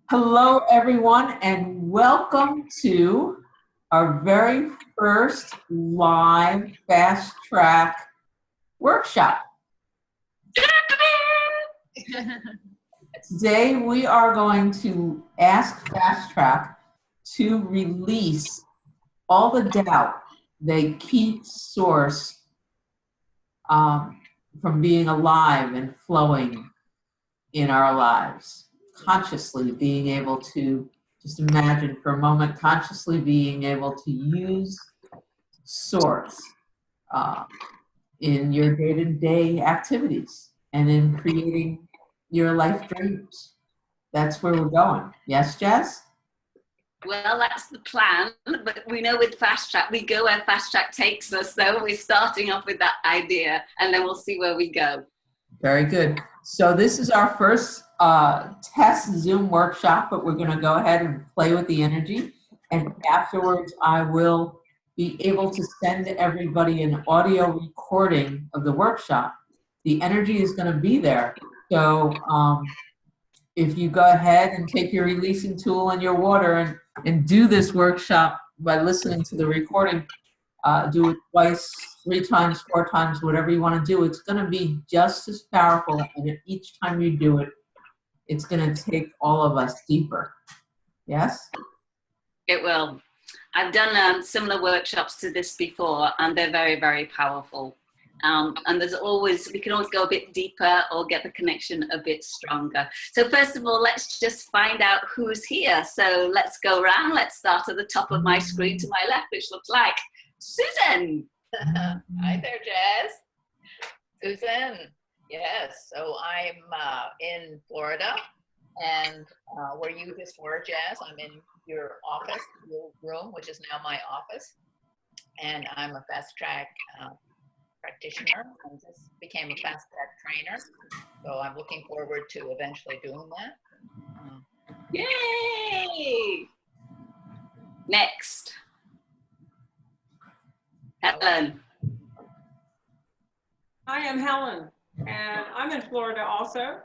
Hello, everyone, and welcome to our very first live fast track workshop. Today, we are going to ask Fast Track to release all the doubt they keep source from being alive and flowing in our lives. Consciously being able to, just imagine for a moment, consciously being able to use source in your day-to-day activities and in creating your life dreams. That's where we're going. Yes, Jess? Well, that's the plan, but we know with Fast Track, we go where Fast Track takes us, so we're starting off with that idea, and then we'll see where we go. Very good. So this is our first test Zoom workshop, but we're going to go ahead and play with the energy, and afterwards I will be able to send everybody an audio recording of the workshop. The energy is going to be there, so if you go ahead and take your releasing tool and your water and do this workshop by listening to the recording, do it twice, 3 times, 4 times, whatever you want to do. It's going to be just as powerful, and each time you do it, it's going to take all of us deeper. Yes? It will. I've done similar workshops to this before, and they're very, very powerful. And there's always, we can always go a bit deeper or get the connection a bit stronger. So first of all, let's just find out who's here. So let's go around. Let's start at the top of my screen to my left, which looks like Susan. Hi there, Jazz. Susan. Yes, so I'm in Florida, and where you just were, Jazz, I'm in your office, your room, which is now my office, and I'm a fast track practitioner. I just became a fast track trainer, so I'm looking forward to eventually doing that. Yay! Next. Helen. I am Helen, and I'm in Florida also,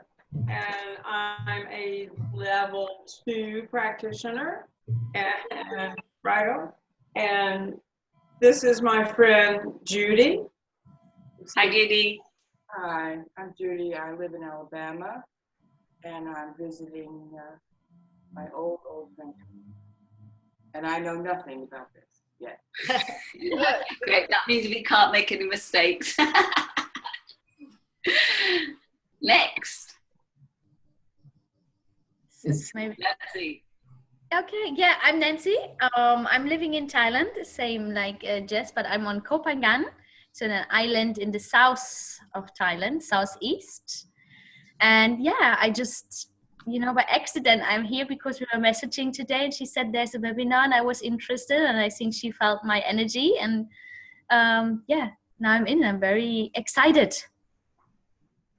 and I'm a level 2 practitioner, and right on. And this is my friend Judy. Hi, Judy. Hi, I'm Judy. I live in Alabama, and I'm visiting my old friend, and I know nothing about this yet. Great, that means we can't make any mistakes. Next. Nancy. Okay, yeah, I'm Nancy. I'm living in Thailand, same like Jess, but I'm on Koh Phangan. It's an island in the south of Thailand, southeast. And yeah, I just, by accident, I'm here because we were messaging today, and she said there's a webinar, and I was interested, and I think she felt my energy, and yeah, now I'm in. I'm very excited.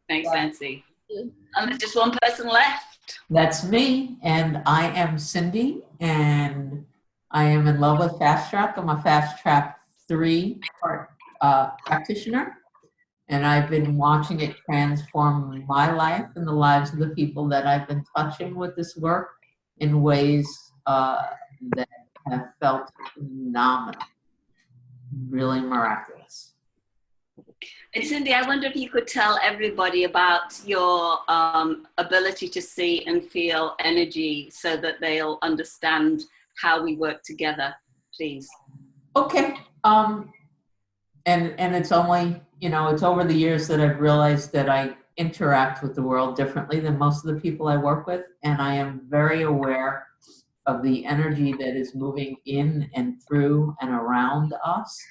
Thanks, Nancy. And there's just one person left. That's me, and I am Cindy, and I am in love with Fast Track. I'm a Fast Track 3 practitioner, and I've been watching it transform my life and the lives of the people that I've been touching with this work in ways that have felt phenomenal, really miraculous. And Cindy, I wonder if you could tell everybody about your ability to see and feel energy so that they'll understand how we work together, please. Okay. And it's only, it's over the years that I've realized that I interact with the world differently than most of the people I work with. And I am very aware of the energy that is moving in and through and around us.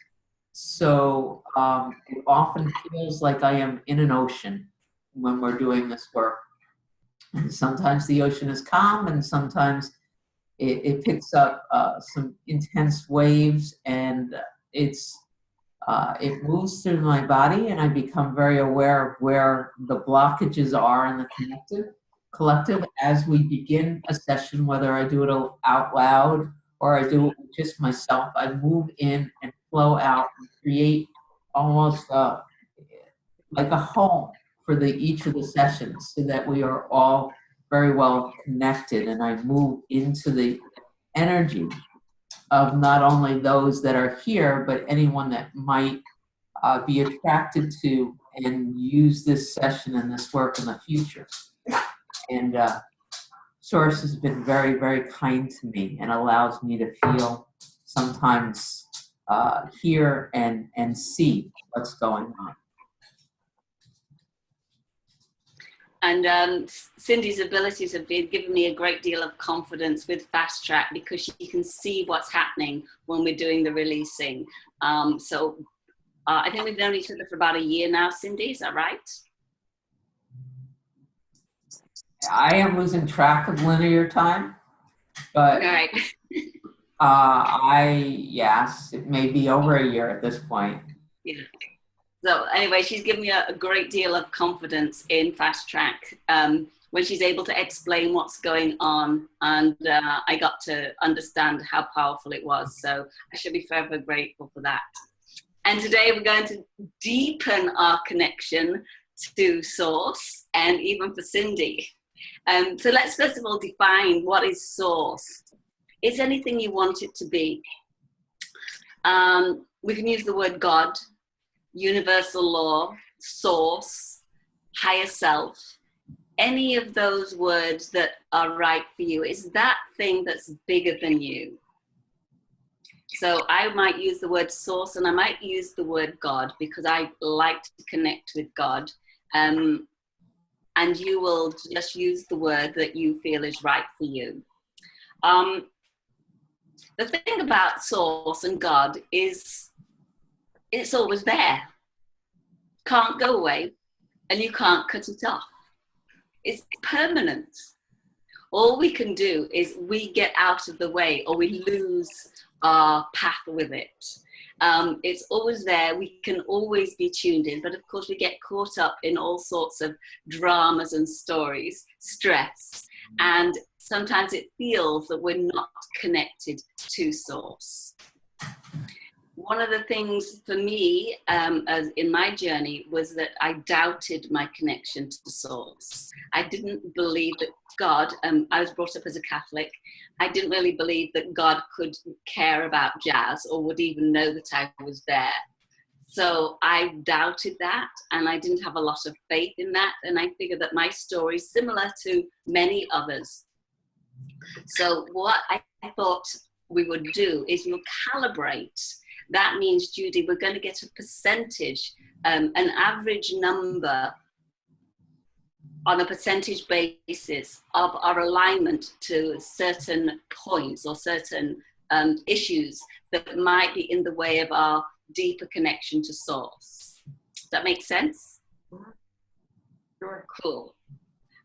So it often feels like I am in an ocean when we're doing this work. And sometimes the ocean is calm, and sometimes it picks up some intense waves, and it moves through my body, and I become very aware of where the blockages are in the collective as we begin a session, whether I do it out loud or I do it with just myself. I move in and flow out and create almost like a home for each of the sessions, so that we are all very well connected, and I move into the energy of not only those that are here, but anyone that might be attracted to and use this session and this work in the future. And Source has been very, very kind to me and allows me to feel sometimes hear and see what's going on. And Cindy's abilities have been given me a great deal of confidence with Fast Track, because she can see what's happening when we're doing the releasing. I think we've known each other for about a year now, Cindy, is that right? I am losing track of linear time, but All right. yes, it may be over a year at this point. Yeah. So anyway, she's given me a great deal of confidence in Fast Track when she's able to explain what's going on, and I got to understand how powerful it was. So I should be forever grateful for that. And today we're going to deepen our connection to Source, and even for Cindy. So let's first of all define what is Source. It's anything you want it to be. We can use the word God, universal law, source, higher self, any of those words that are right for you. Is that thing that's bigger than you. So I might use the word source, and I might use the word God, because I like to connect with God. And you will just use the word that you feel is right for you. The thing about source and God is it's always there. Can't go away, and you can't cut it off. It's permanent. All we can do is we get out of the way, or we lose our path with it. It's always there. We can always be tuned in, but of course we get caught up in all sorts of dramas and stories, stress, and sometimes it feels that we're not connected to Source. One of the things for me as in my journey was that I doubted my connection to Source. I didn't believe that God, I was brought up as a Catholic, I didn't really believe that God could care about jazz or would even know that I was there. So I doubted that, and I didn't have a lot of faith in that, and I figured that my story is similar to many others. So what I thought we would do is we'll calibrate. That means, Judy, we're going to get a percentage, an average number on a percentage basis of our alignment to certain points or certain issues that might be in the way of our deeper connection to Source. Does that make sense? Sure. Cool.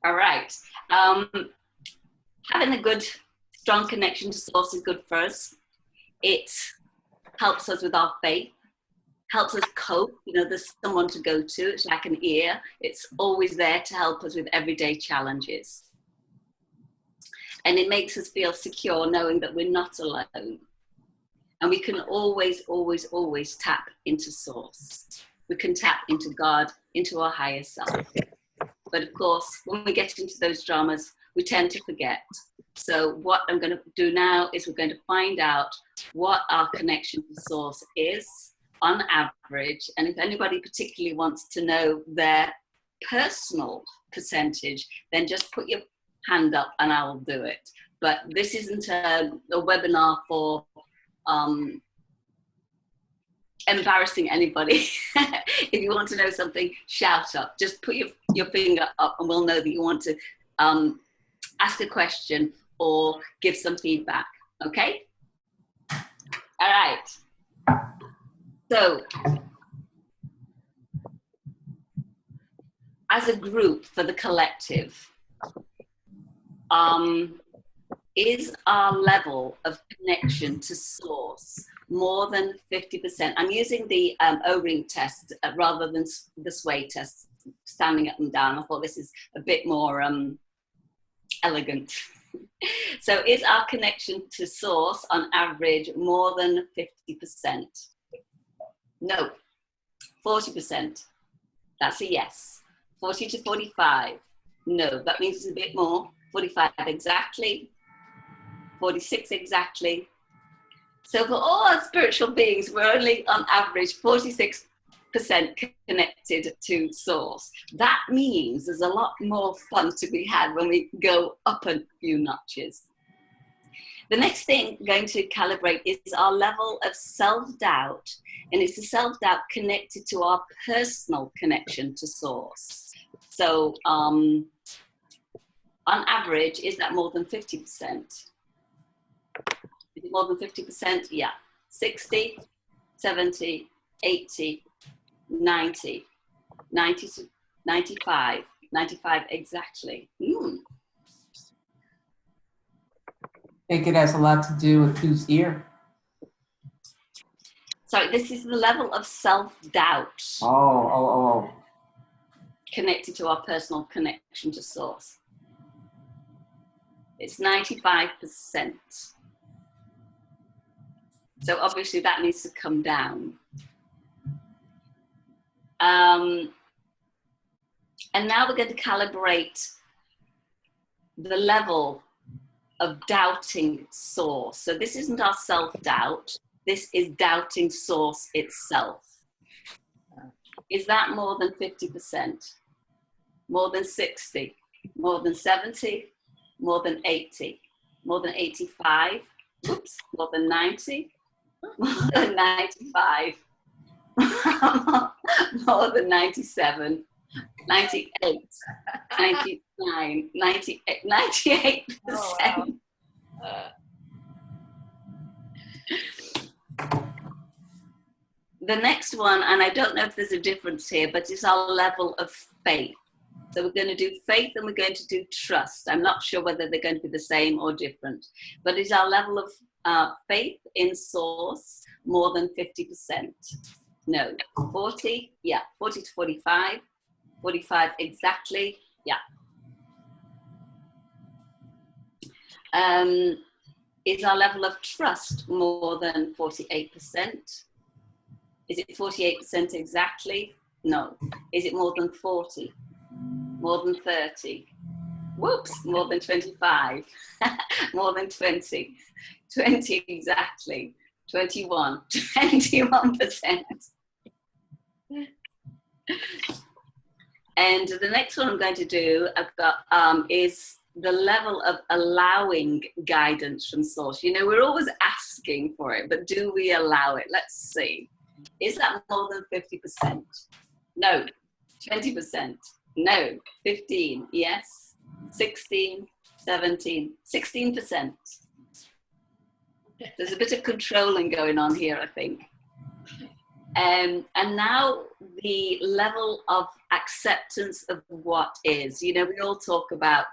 All right. Having a good, strong connection to Source is good for us. It helps us with our faith, helps us cope. You know, there's someone to go to. It's like an ear. It's always there to help us with everyday challenges. And it makes us feel secure knowing that we're not alone. And we can always, always, always tap into Source. We can tap into God, into our higher self. But of course, when we get into those dramas, we tend to forget. So what I'm going to do now is we're going to find out what our connection to Source is on average. And if anybody particularly wants to know their personal percentage, then just put your hand up and I'll do it. But this isn't a webinar for embarrassing anybody. If you want to know something, shout up. Just put your finger up and we'll know that you want to ask a question or give some feedback, okay? All right. So, as a group for the collective, is our level of connection to Source more than 50%? I'm using the O-ring test rather than the sway test, standing up and down. I thought this is a bit more elegant. So is our connection to Source on average more than 50%? No. 40%. That's a yes. 40 to 45. No, that means it's a bit more. 45 exactly, 46 exactly. So for all our spiritual beings, we're only on average 46% connected to source. That means there's a lot more fun to be had when we go up a few notches. The next thing we're going to calibrate is our level of self-doubt, and it's the self-doubt connected to our personal connection to source. So on average, is that more than 50%? Is it more than 50%? Yeah. 60, 70, 80, 90, 90 to 95, 95 exactly. I think it has a lot to do with who's here. So this is the level of self-doubt Oh. connected to our personal connection to source. It's 95%. So obviously that needs to come down. And now we're going to calibrate the level of doubting source. So this isn't our self-doubt. This is doubting source itself. Is that more than 50%? More than 60? More than 70? More than 80? More than 85? Oops, more than 90? More than 95? More than 97? 98? 99? 98? 98%? Oh, wow. The next one, and I don't know if there's a difference here, but it's our level of faith. So we're going to do faith and we're going to do trust. I'm not sure whether they're going to be the same or different, but is our level of faith in source more than 50%? No. 40? Yeah. 40 to 45? 45 exactly? Yeah. Is our level of trust more than 48%? Is it 48% exactly? No. Is it more than 40? More than 30? Whoops, more than 25? More than 20? 20 exactly? 21? 21%? And the next one I'm going to do is the level of allowing guidance from source. You know, we're always asking for it, but do we allow it? Let's see. Is that more than 50%? No. 20%? No. 15? Yes. 16? 17? 16%. There's a bit of controlling going on here, I think. And now the level of acceptance of what is. You know, we all talk about,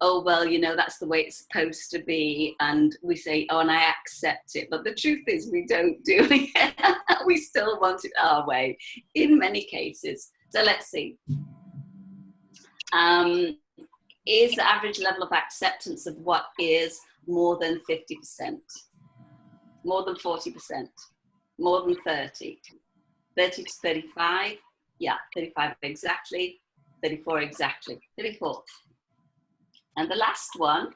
oh, well, you know, that's the way it's supposed to be. And we say, oh, and I accept it. But the truth is we don't do it. We still want it our way in many cases. So let's see. Is the average level of acceptance of what is more than 50%? More than 40%? More than 30? 30 to 35? Yeah, 35 exactly. 34 exactly. 34. And the last one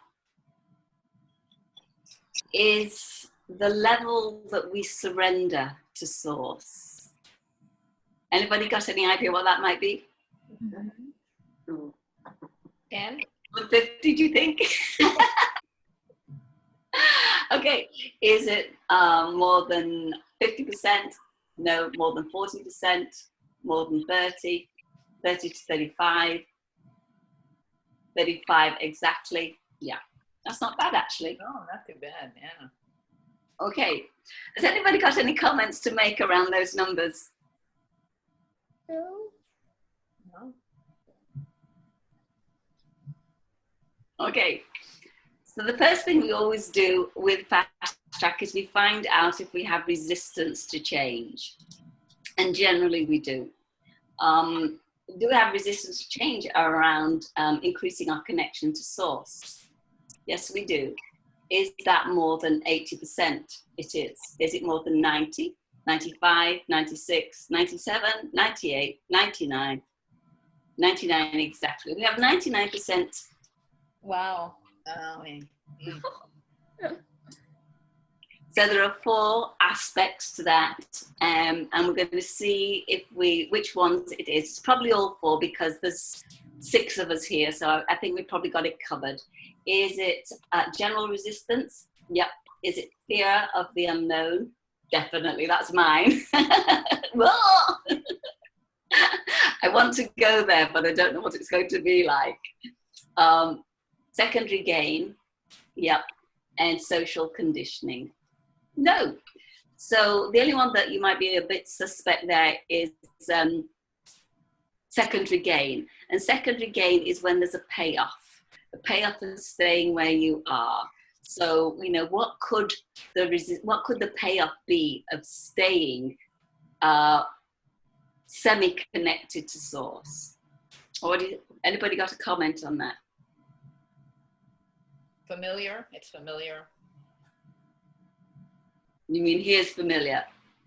is the level that we surrender to source. Anybody got any idea what that might be? 10? 50, do you think? Okay, is it more than 50%? No, more than 40%? More than 30? 30 to 35? 35 exactly? Yeah, that's not bad actually. No, not too bad, yeah. Okay, has anybody got any comments to make around those numbers? No. Okay, so the first thing we always do with Fast Track is we find out if we have resistance to change. And generally we do. Do we have resistance to change around increasing our connection to source? Yes, we do. Is that more than 80%? It is. Is it more than 90, 95, 96, 97, 98, 99? 99 exactly. We have 99% Wow. I mean, So there are 4 aspects to that, and we're going to see which ones it is. It's probably all 4 because there's 6 of us here, so I think we've probably got it covered. Is it general resistance? Yep. Is it fear of the unknown? Definitely, that's mine. I want to go there, but I don't know what it's going to be like. Secondary gain, yep, and social conditioning. No. So the only one that you might be a bit suspect there is secondary gain. And secondary gain is when there's a payoff. The payoff is staying where you are. So, you know, what could the payoff be of staying semi-connected to source? Or anybody got a comment on that? familiar. It's familiar. You mean here's familiar?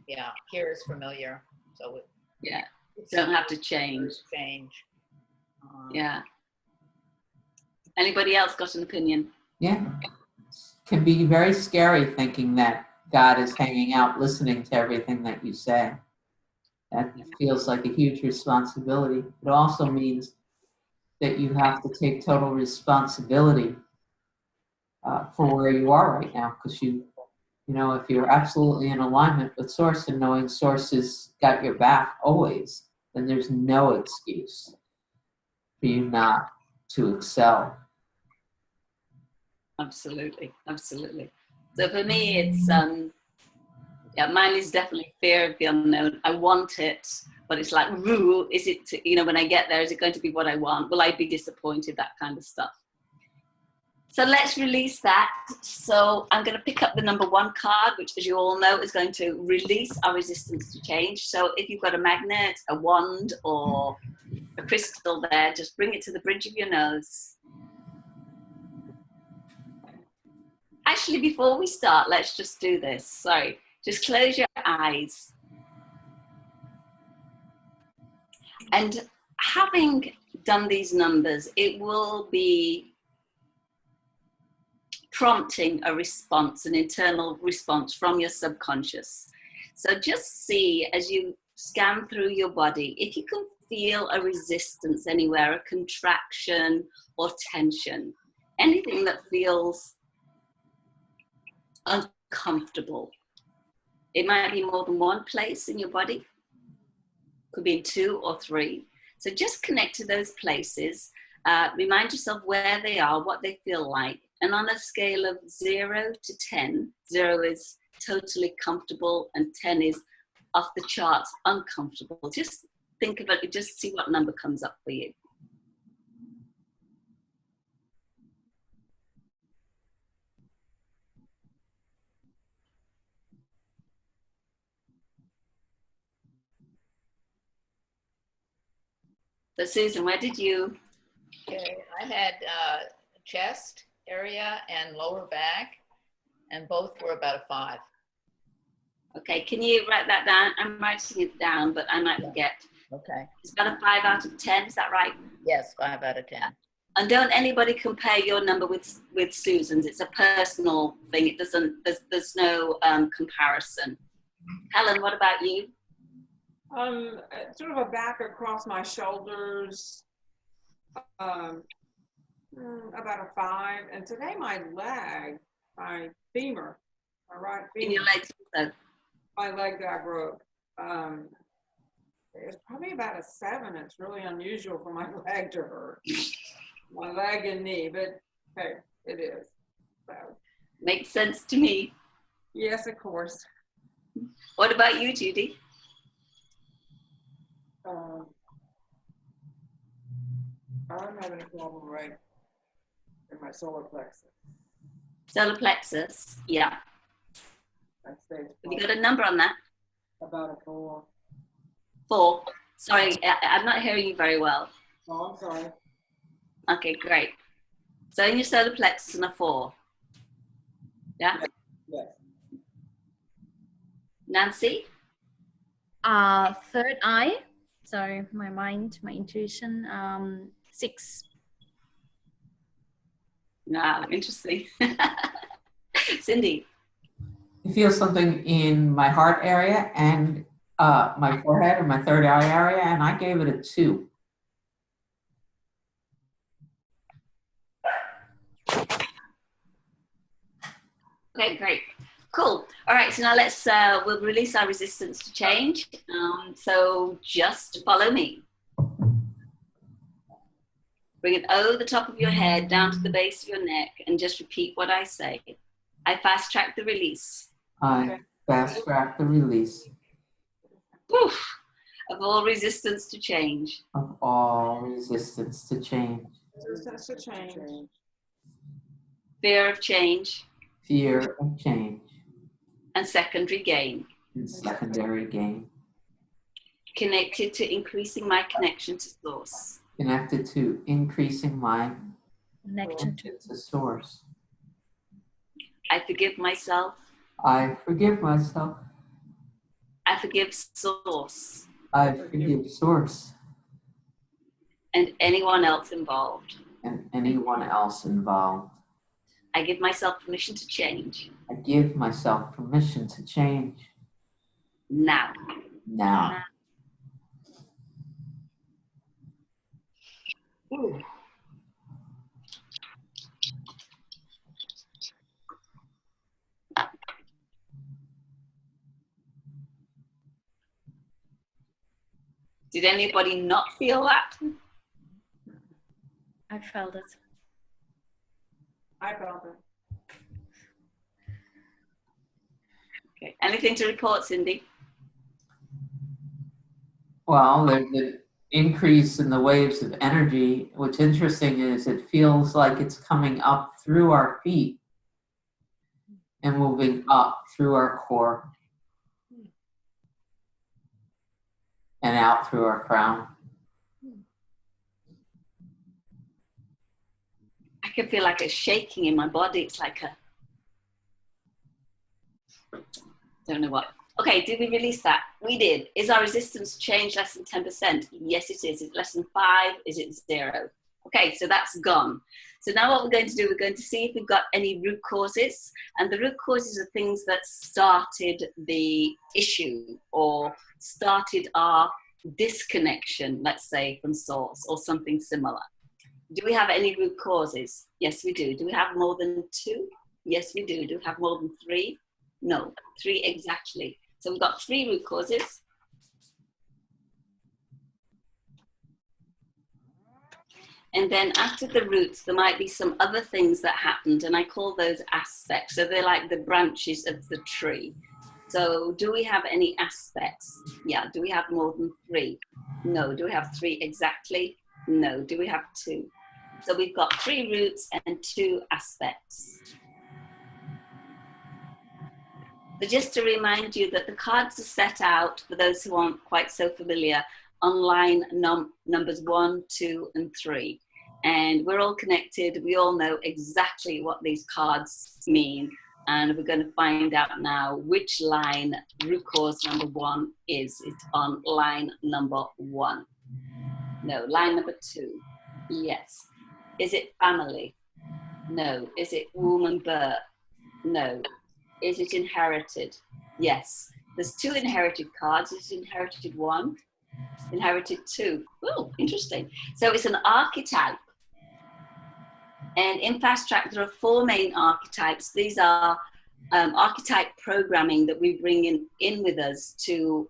Yeah, here is familiar. So Yeah, don't have to change. Change. Yeah. Anybody else got an opinion? Yeah. Can be very scary thinking that God is hanging out listening to everything that you say. That feels like a huge responsibility. It also means that you have to take total responsibility for where you are right now, because you know, if you're absolutely in alignment with Source and knowing Source has got your back always, then there's no excuse for you not to excel. Absolutely, absolutely. So for me, it's yeah, mine is definitely fear of the unknown. I want it, but it's like, ooh, is it? You know, when I get there, is it going to be what I want? Will I be disappointed? That kind of stuff. So let's release that. So I'm going to pick up the number 1 card, which, as you all know, is going to release our resistance to change. So if you've got a magnet, a wand, or a crystal there, just bring it to the bridge of your nose. Actually, before we start, let's just do this. Sorry, just close your eyes. And having done these numbers, it will be prompting a response, an internal response from your subconscious. So just see as you scan through your body, if you can feel a resistance anywhere, a contraction or tension, anything that feels uncomfortable. It might be more than one place in your body, could be in 2 or 3. So just connect to those places, remind yourself where they are, what they feel like. And on a scale of 0 to 10, 0 is totally comfortable and 10 is off the charts, uncomfortable. Just think about it, just see what number comes up for you. So Susan, where did you? Okay, I had chest area and lower back, and both were about a 5. Okay, can you write that down? I'm writing it down, but I might forget. Okay. It's about a 5 out of 10, is that right? Yes, 5 out of 10. And don't anybody compare your number with Susan's. It's a personal thing. It doesn't. There's no comparison. Helen, what about you? Sort of a back across my shoulders, about a 5. And today my leg, my femur, my right In femur, your legs also. my leg that I broke, it's probably about a 7. It's really unusual for my leg to hurt. My leg and knee, but hey, it is. So, Makes sense to me. yes, of course. What about you, Judy? I'm having a problem right in my solar plexus. Solar plexus. Yeah. That stays Have you got a number on that? about a 4. 4. Sorry, I'm not hearing you very well. Oh, I'm sorry. Okay, great. So in your solar plexus and a 4. Yeah? Yes. Nancy? Third eye. Sorry, my mind, my intuition. 6. Ah, interesting. Cindy. I feel something in my heart area and my forehead and my third eye area, and I gave it a 2. Okay, great. Cool. All right, so now let's, we'll release our resistance to change. So just follow me. Bring it over the top of your head, down to the base of your neck, and just repeat what I say. I fast track the release. I fast track the release Woof, of all resistance to change. of all resistance to change, Resistance to change. Fear of change fear of change, and secondary gain. and secondary gain, Connected to increasing my connection to source. connected to increasing my Connection connection to source. I forgive myself. I forgive myself. I forgive source I forgive source and anyone else involved. and anyone else involved. I give myself permission to change I give myself permission to change now. now. Ooh. Did anybody not feel that? I felt it. I felt it. Okay. Anything to report, Cindy? Well, the increase in the waves of energy, what's interesting is it feels like it's coming up through our feet and moving up through our core and out through our crown. I can feel like a shaking in my body. It's like a, don't know what. Okay, did we release that? We did. Is our resistance change less than 10%? Yes, it is. Is it less than 5? Is it 0? Okay, so that's gone. So now what we're going to do, we're going to see if we've got any root causes. And the root causes are things that started the issue or started our disconnection, let's say, from source or something similar. Do we have any root causes? Yes, we do. Do we have more than 2? Yes, we do. Do we have more than 3? No, 3 exactly. So we've got 3 root causes. And then after the roots, there might be some other things that happened, and I call those aspects. So they're like the branches of the tree. So do we have any aspects? Yeah. Do we have more than 3? No. Do we have 3 exactly? No. Do we have 2? So we've got 3 roots and 2 aspects. So just to remind you that the cards are set out, for those who aren't quite so familiar, on line numbers 1, 2, and 3. And we're all connected. We all know exactly what these cards mean. And we're going to find out now which line root cause number 1 is. It's on line number 1. No, line number 2. Yes. Is it family? No. Is it womb and birth? No. Is it inherited? Yes. There's 2 inherited cards. Is it inherited 1? Inherited 2. Oh, interesting. So it's an archetype. And in Fast Track, there are 4 main archetypes. These are archetype programming that we bring in with us to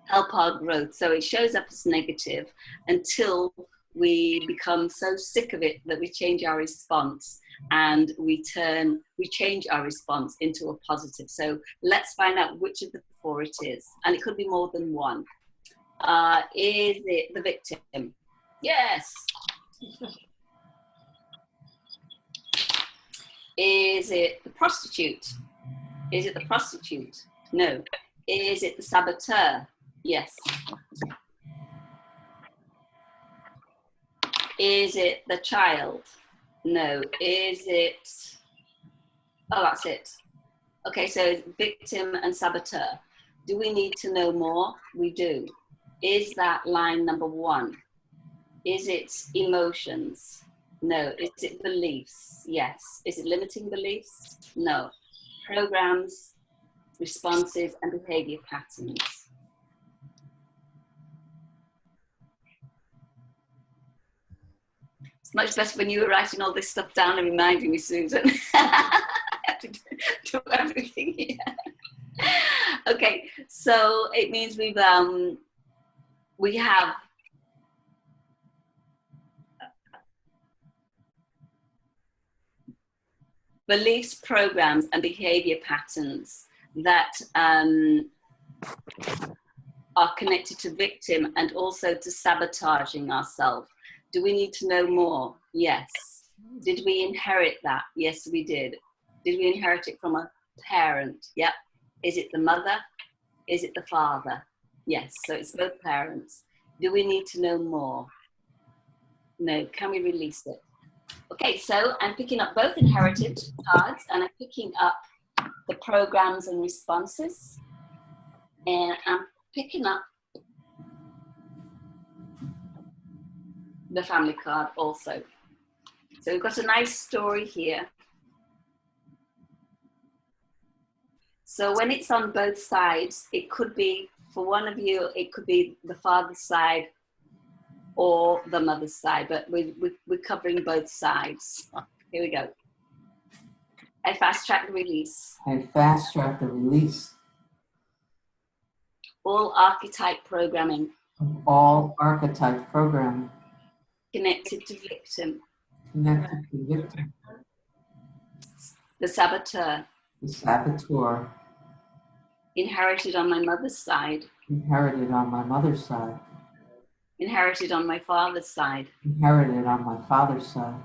help our growth. So it shows up as negative until we become so sick of it that we change our response and we change our response into a positive. So let's find out which of the 4 it is. And it could be more than 1. Is it the victim? Yes. Is it the prostitute? Is it the prostitute? No. Is it the saboteur? Yes. Is it the child? No. Is it, oh, that's it. Okay, so it's victim and saboteur. Do we need to know more? We do. Is that line number 1? Is it emotions? No. Is it beliefs? Yes. Is it limiting beliefs? No. Programs, responses, and behavior patterns. It's much better when you were writing all this stuff down and reminding me, Susan. I have to do everything here. Okay, so it means we have beliefs, programs, and behavior patterns that are connected to victim and also to sabotaging ourselves. Do we need to know more? Yes. Did we inherit that? Yes, we did. Did we inherit it from a parent? Yep. Is it the mother? Is it the father? Yes, so it's both parents. Do we need to know more? No. Can we release it? Okay, so I'm picking up both inherited cards and I'm picking up the programs and responses. And I'm picking up the family card also. So we've got a nice story here. So when it's on both sides, it could be, for one of you, it could be the father's side or the mother's side, but we're covering both sides. Here we go. I fast track the release. I fast track the release All archetype programming of all archetype programming connected to victim, connected to victim, the saboteur, the saboteur, inherited on my mother's side, inherited on my mother's side, inherited on my father's side, inherited on my father's side,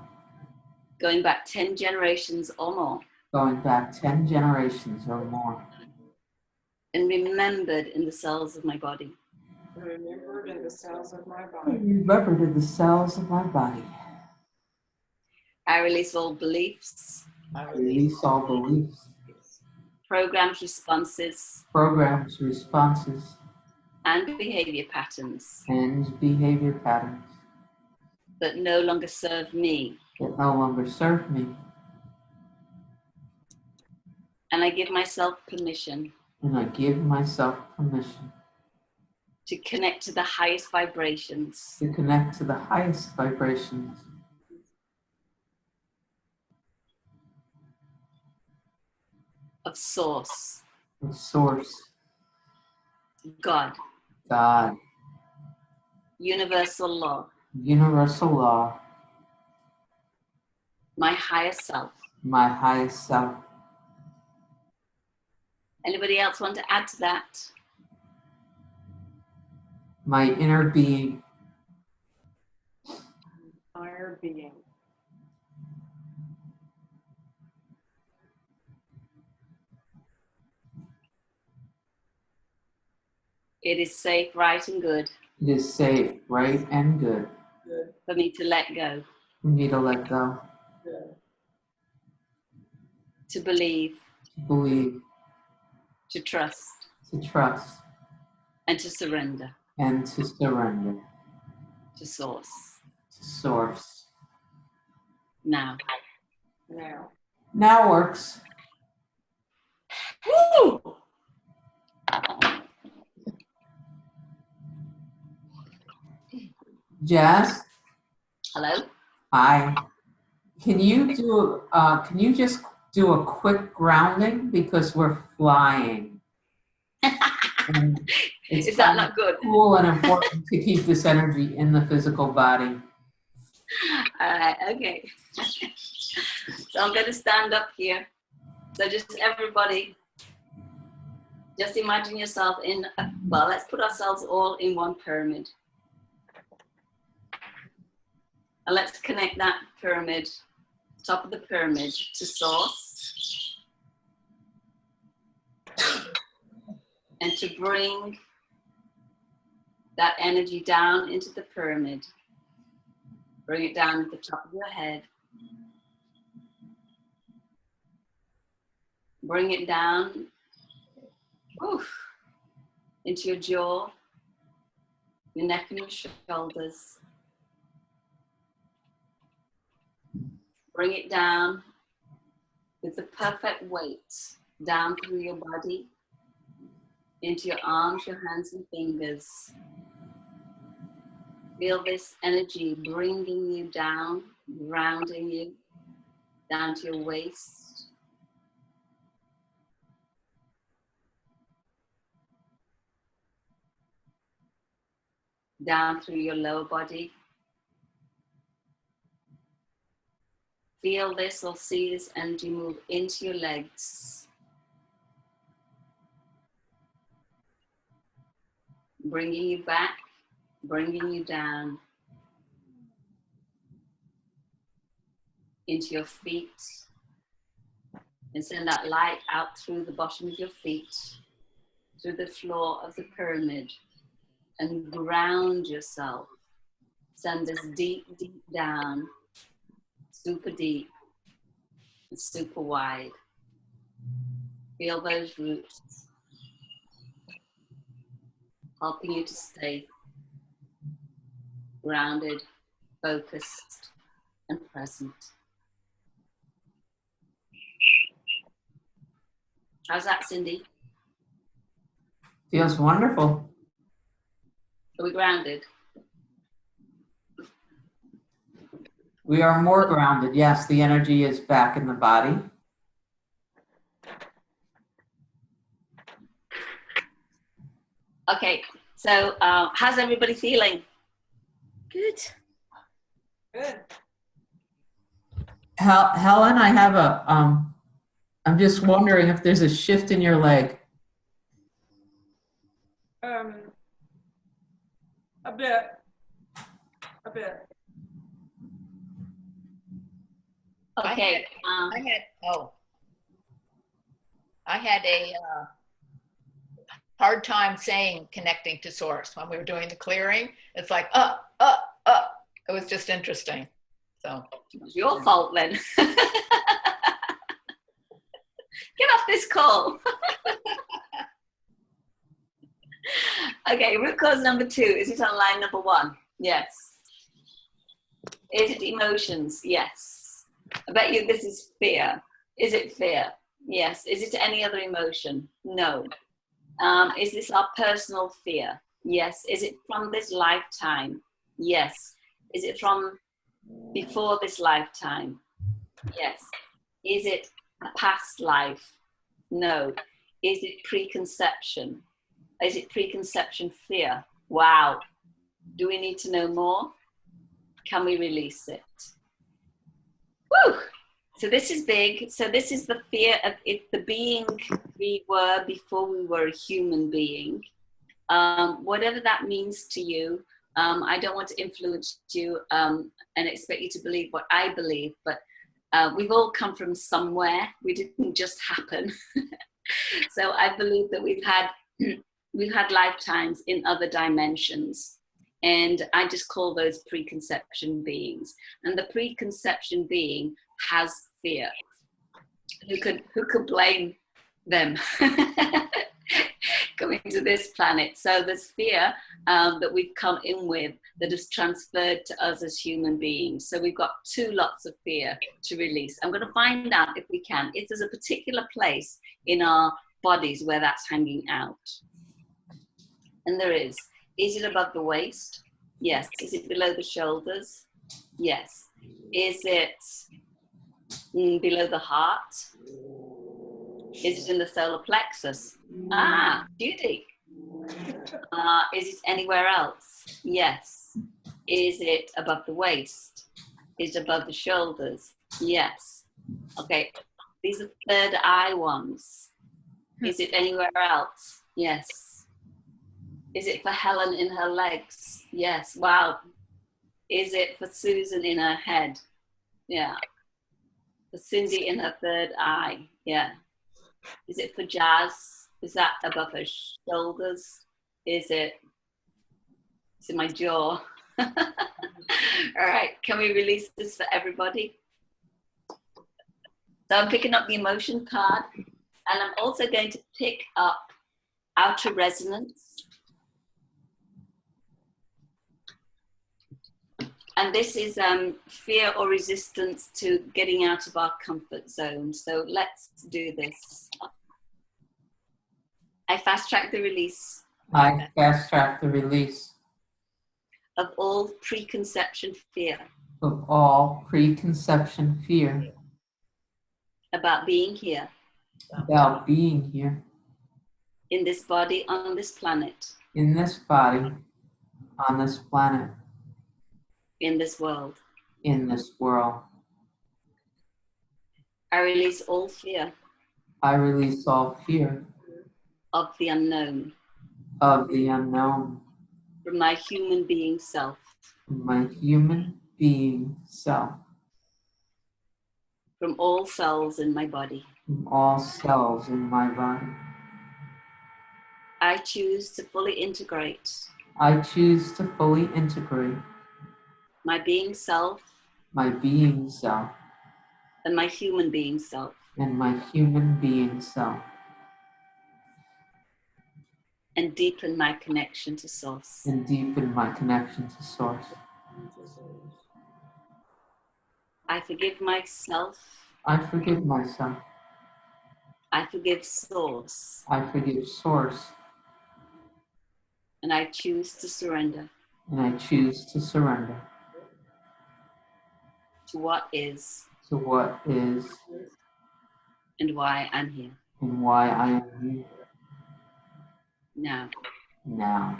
going back 10 generations or more, going back 10 generations or more, and remembered in the cells of my body. Remembered in the cells of my I body. remembered in the cells of my body. I release all beliefs, I release all beliefs, programs, responses, programs, responses, and behavior patterns and behavior patterns that no longer serve me. that no longer serve me. And I give myself permission And I give myself permission to connect to the highest vibrations to connect to the highest vibrations of Source, of Source, God, God, universal law, universal law, my higher self. my highest self. Anybody else want to add to that? My inner being, Higher being. It is safe, right, and good it is safe, right, and good Good. for me to let go, for me to let go, Good. to believe, to believe, to trust, to trust, and to surrender and to surrender to Source. to Source. Now. Now. Now works. Woo! Jazz, Hello? hi. Can you just do a quick grounding because we're flying? And it's Is that kind of not good? cool and important to keep this energy in the physical body. All right, okay. So I'm going to stand up here. So just everybody, just imagine yourself in, well, let's put ourselves all in one pyramid. And let's connect that pyramid, top of the pyramid, to Source. And to bring that energy down into the pyramid. Bring it down at the top of your head. Bring it down into your jaw, your neck and your shoulders. Bring it down with the perfect weight down through your body, into your arms, your hands and fingers. Feel this energy bringing you down, grounding you down to your waist. Down through your lower body. Feel this or see this energy move into your legs. Bringing you back, bringing you down. Into your feet. And send that light out through the bottom of your feet, through the floor of the pyramid. And ground yourself. Send this deep, deep down. Super deep and super wide. Feel those roots helping you to stay grounded, focused, and present. How's that, Cindy? Feels wonderful. Are we grounded? We are more grounded. Yes, the energy is back in the body. Okay, so how's everybody feeling? Good. Good. Helen, I have I'm just wondering if there's a shift in your leg. A bit. A bit. Okay. I had a hard time saying connecting to source when we were doing the clearing. It's like, It was just interesting. So It's your fault then. Get off this call. Okay, root cause number 2. Is it on line number 1? Yes. Is it emotions? Yes. I bet you this is fear. Is it fear? Yes. Is it any other emotion? No. Is this our personal fear? Yes. Is it from this lifetime? Yes. Is it from before this lifetime? Yes. Is it a past life? No. Is it preconception? Is it preconception fear? Wow. Do we need to know more? Can we release it? Woo! So this is big. So this is the fear of it, the being we were before we were a human being. Whatever that means to you, I don't want to influence you and expect you to believe what I believe, but we've all come from somewhere. We didn't just happen. So I believe that we've had lifetimes in other dimensions. And I just call those preconception beings. And the preconception being has fear. Who could blame them coming to this planet? So there's fear that we've come in with that is transferred to us as human beings. So we've got 2 lots of fear to release. I'm going to find out if we can, if there's a particular place in our bodies where that's hanging out. And there is. Is it above the waist? Yes. Is it below the shoulders? Yes. Is it below the heart? Is it in the solar plexus? Ah, Judy. Is it anywhere else? Yes. Is it above the waist? Is it above the shoulders? Yes. Okay. These are third eye ones. Is it anywhere else? Yes. Is it for Helen in her legs? Yes. Wow. Is it for Susan in her head? Yeah. For Cindy in her third eye? Yeah. Is it for Jazz? Is that above her shoulders? Is it? It's in my jaw. All right. Can we release this for everybody? So I'm picking up the emotion card, and I'm also going to pick up outer resonance. And this is fear or resistance to getting out of our comfort zone. So let's do this. I fast track the release I fast track the release of all preconception fear of all preconception fear about being here about being here in this body on this planet, in this body, on this planet, in this world. in this world. I release all fear I release all fear of the unknown of the unknown from my human being self, from my human being self, from all cells in my body. from all cells in my body. I choose to fully integrate I choose to fully integrate my being self my being self and my human being self, and my human being self, and deepen my connection to source. and deepen my connection to source. I forgive myself. I forgive myself. I forgive source. I forgive source, And I choose to surrender and I choose to surrender to what is to what is and why I'm here and why I am here now. now.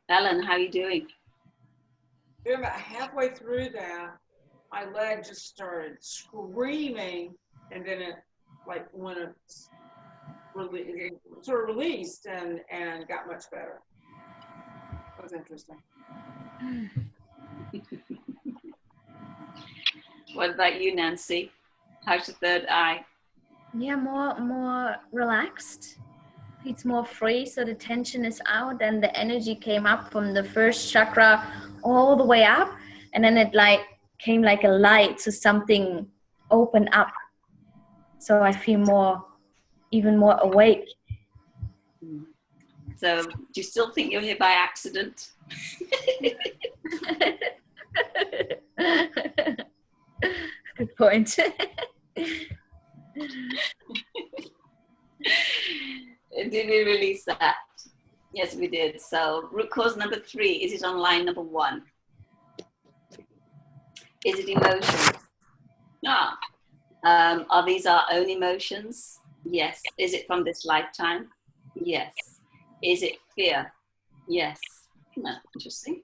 Ellen, how are you doing? Then about halfway through that, my leg just started screaming, and then it, like, when it sort of released and got much better. That was interesting. What about you, Nancy? How's your third eye? Yeah, more relaxed. It's more free, so the tension is out, and the energy came up from the first chakra all the way up, and then it like came like a light, so something opened up. So I feel even more awake. So do you still think you're here by accident? Good point. Did we release that? Yes, we did. So root cause number 3, is it on line number 1? Is it emotions? Ah. Are these our own emotions? Yes. Is it from this lifetime? Yes. Is it fear? Yes. Interesting.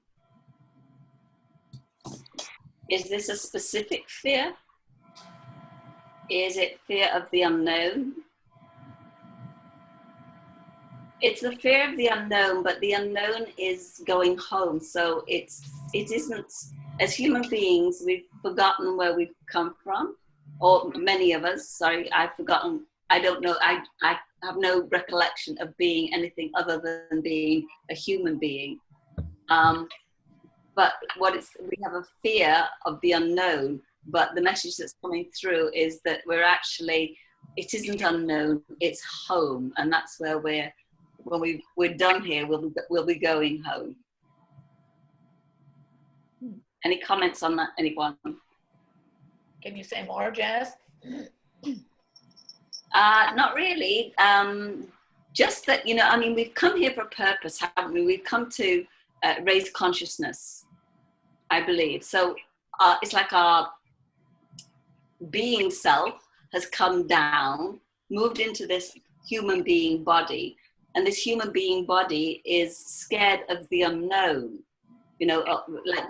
Is this a specific fear? Is it fear of the unknown? It's the fear of the unknown, but the unknown is going home. So it isn't, as human beings, we've forgotten where we've come from, or many of us, sorry, I've forgotten, I don't know, I have no recollection of being anything other than being a human being. But we have a fear of the unknown, but the message that's coming through is that it isn't unknown, it's home, and that's where when we're done here, we'll be going home. Any comments on that, anyone? Can you say more, Jazz? Not really. Just that, I mean, we've come here for a purpose, haven't we? We've come to raise consciousness, I believe. So it's like our being self has come down, moved into this human being body, and this human being body is scared of the unknown, like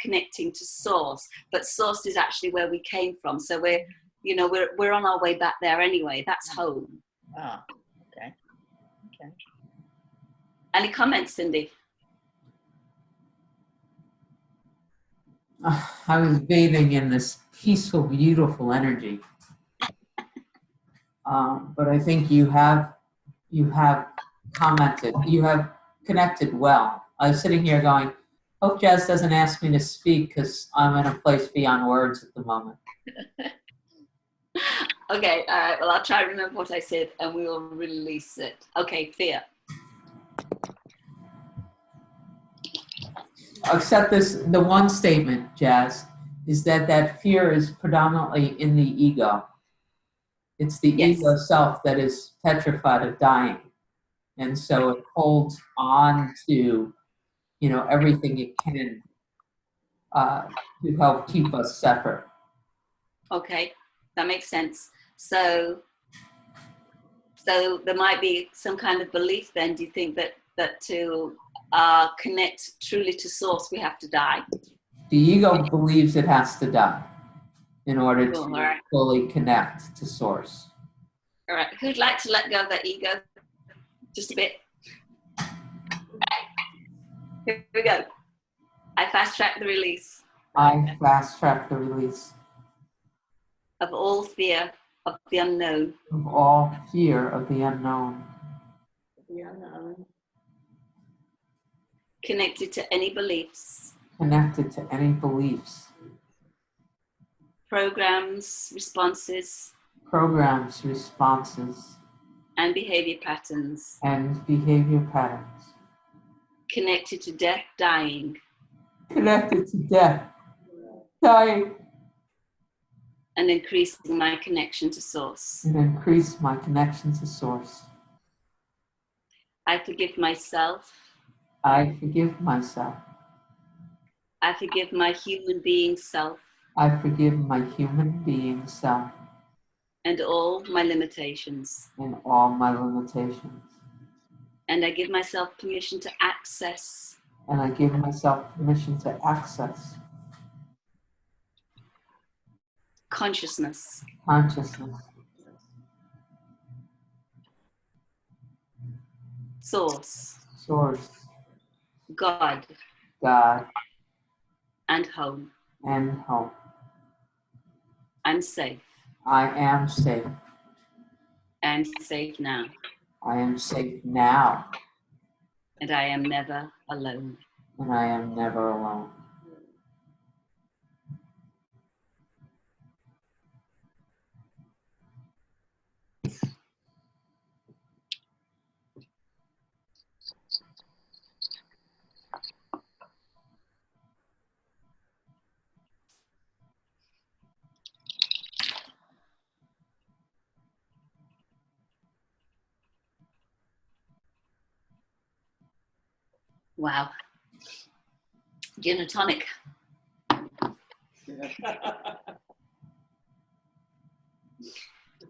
connecting to source, but source is actually where we came from. So we're on our way back there anyway. That's home. Oh, okay. Any comments, Cindy? I was bathing in this peaceful, beautiful energy. But I think you have commented, you have connected well. I was sitting here going, hope Jazz doesn't ask me to speak because I'm in a place beyond words at the moment. Okay, well, I'll try to remember what I said and we will release it. Okay, fear. Except this, the one statement, Jazz, is that fear is predominantly in the ego. It's the Yes. ego self that is petrified of dying. And so it holds on to, you know, everything it can to help keep us separate. Okay, that makes sense. So there might be some kind of belief then, do you think that to connect truly to source, we have to die? The ego believes it has to die in order Cool, to all right. fully connect to source. All right, who'd like to let go of that ego? Just a bit. Here we go. I fast track the release I fast track the release of all fear of the unknown, of all fear of the unknown, The unknown. connected to any beliefs, connected to any beliefs, programs, responses, programs, responses, and behavior patterns, and behavior patterns, connected to death, dying, connected to death, dying, and increasing my connection to source. and increase my connection to source. I forgive myself. I forgive myself. I forgive my human being self I forgive my human being self and all my limitations. and all my limitations. And I give myself permission to access And I give myself permission to access consciousness, consciousness, source, source, God, God, and home. and home. I'm safe. I am safe. I'm safe now. I am safe now, And I am never alone. and I am never alone. Wow. Gin and tonic.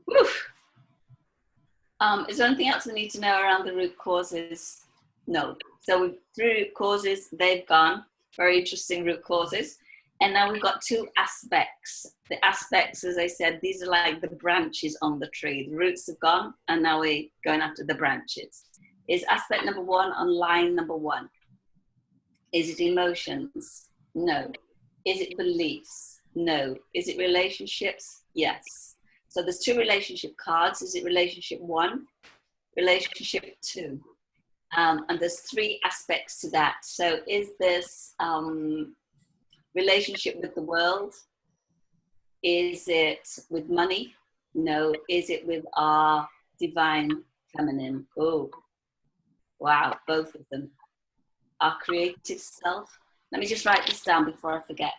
Woof. Is there anything else we need to know around the root causes? No. So through root causes, they've gone. Very interesting root causes. And now we've got two aspects. The aspects, as I said, these are like the branches on the tree. The roots have gone, and now we're going after the branches. Is aspect number one on line number one? Is it emotions? No. Is it beliefs? No. Is it relationships? Yes. So there's two relationship cards. Is it relationship one? Relationship two? And there's three aspects to that. So is this relationship with the world? Is it with money? No. Is it with our divine feminine? Oh, wow, both of them. Our creative self. Let me just write this down before I forget.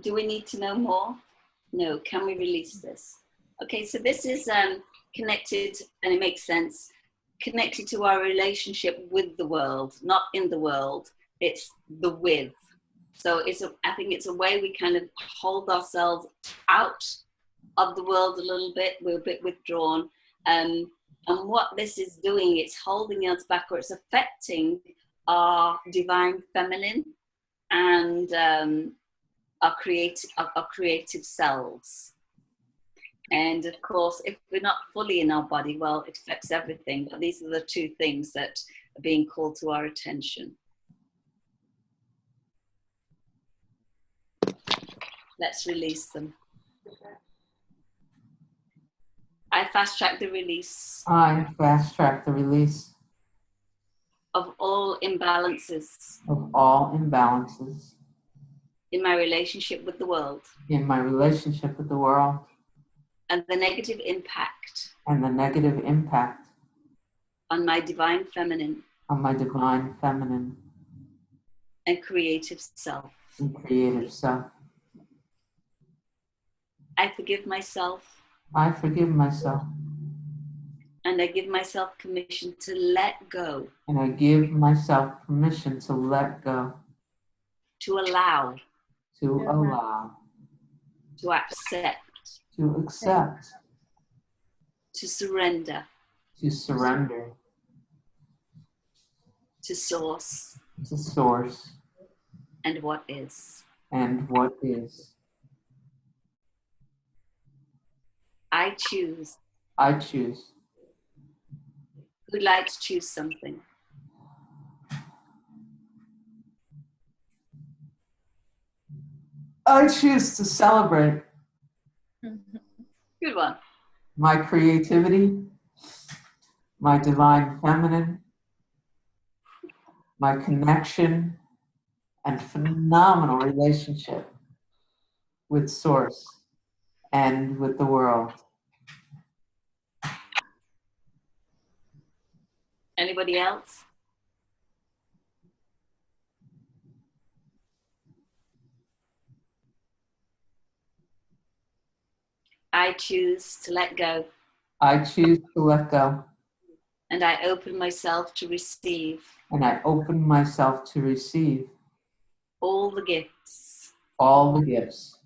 Do we need to know more? No. Can we release this? Okay, so this is connected, and it makes sense, connected to our relationship with the world, not in the world. It's the with. So I think it's a way we kind of hold ourselves out of the world a little bit. We're a bit withdrawn. And what this is doing, it's holding us back, or it's affecting our divine feminine and our creative selves. And of course, if we're not fully in our body, well, it affects everything. But these are the two things that are being called to our attention. Let's release them. I fast track the release I fast track the release of all imbalances of all imbalances in my relationship with the world in my relationship with the world and the negative impact and the negative impact on my divine feminine on my divine feminine and creative self. and creative self. I forgive myself I forgive myself and I give myself permission to let go, and I give myself permission to let go, to allow, to allow, to accept, to accept, to surrender, to surrender, to source to source and what is. and what is. I choose. I choose. Who'd like to choose something? I choose to celebrate Good one. my creativity, my divine feminine, my connection and phenomenal relationship with Source and with the world. Anybody else? I choose to let go, I choose to let go, and I open myself to receive and I open myself to receive all the gifts, all the gifts,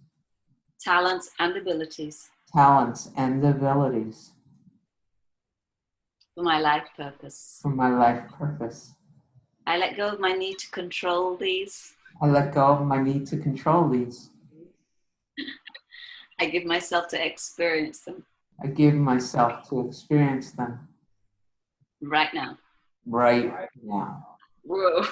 talents, and abilities talents, and abilities for my life purpose. for my life purpose. I let go of my need to control these. I let go of my need to control these. I give myself to experience them I give myself to experience them right now. right now. Whoa.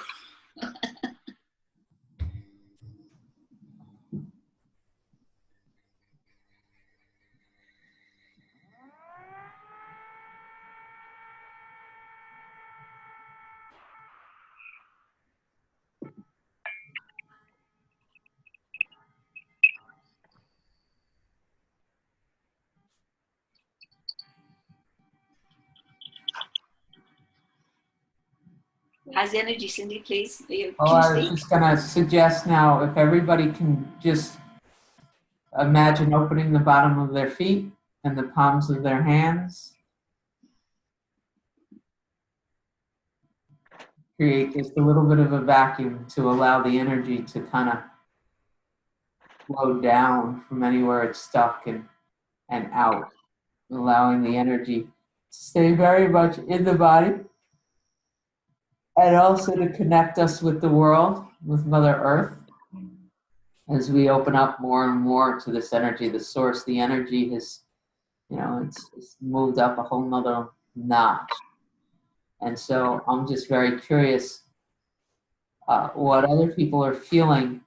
How's the energy, Cindy, please? Can you I was speak? just going to suggest now if everybody can just imagine opening the bottom of their feet and the palms of their hands. Create just a little bit of a vacuum to allow the energy to kind of flow down from anywhere it's stuck and out, allowing the energy to stay very much in the body and also to connect us with the world, with Mother Earth. As we open up more and more to this energy, the source, the energy has, it's moved up a whole nother notch. And so I'm just very curious what other people are feeling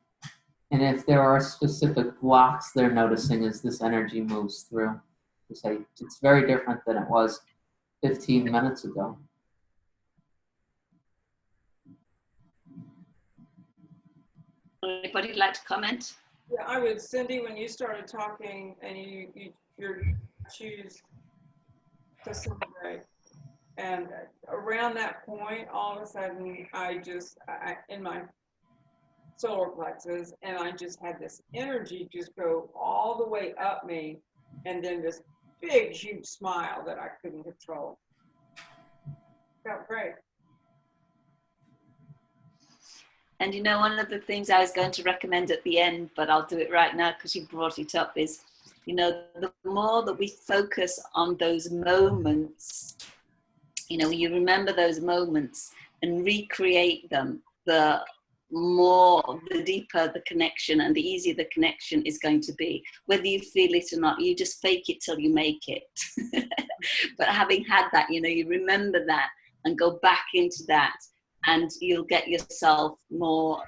and if there are specific blocks they're noticing as this energy moves through. It's very different than it was 15 minutes ago. Anybody like to comment? Yeah, I would, Cindy, when you started talking and you choose to celebrate, and around that point, all of a sudden, I in my solar plexus, and I just had this energy just go all the way up me, and then this big, huge smile that I couldn't control. Felt great. And one of the things I was going to recommend at the end, but I'll do it right now because you brought it up, is, the more that we focus on those moments, you remember those moments and recreate them, the the deeper the connection and the easier the connection is going to be. Whether you feel it or not, you just fake it till you make it. But having had that, you know, you remember that and go back into that, and you'll get yourself more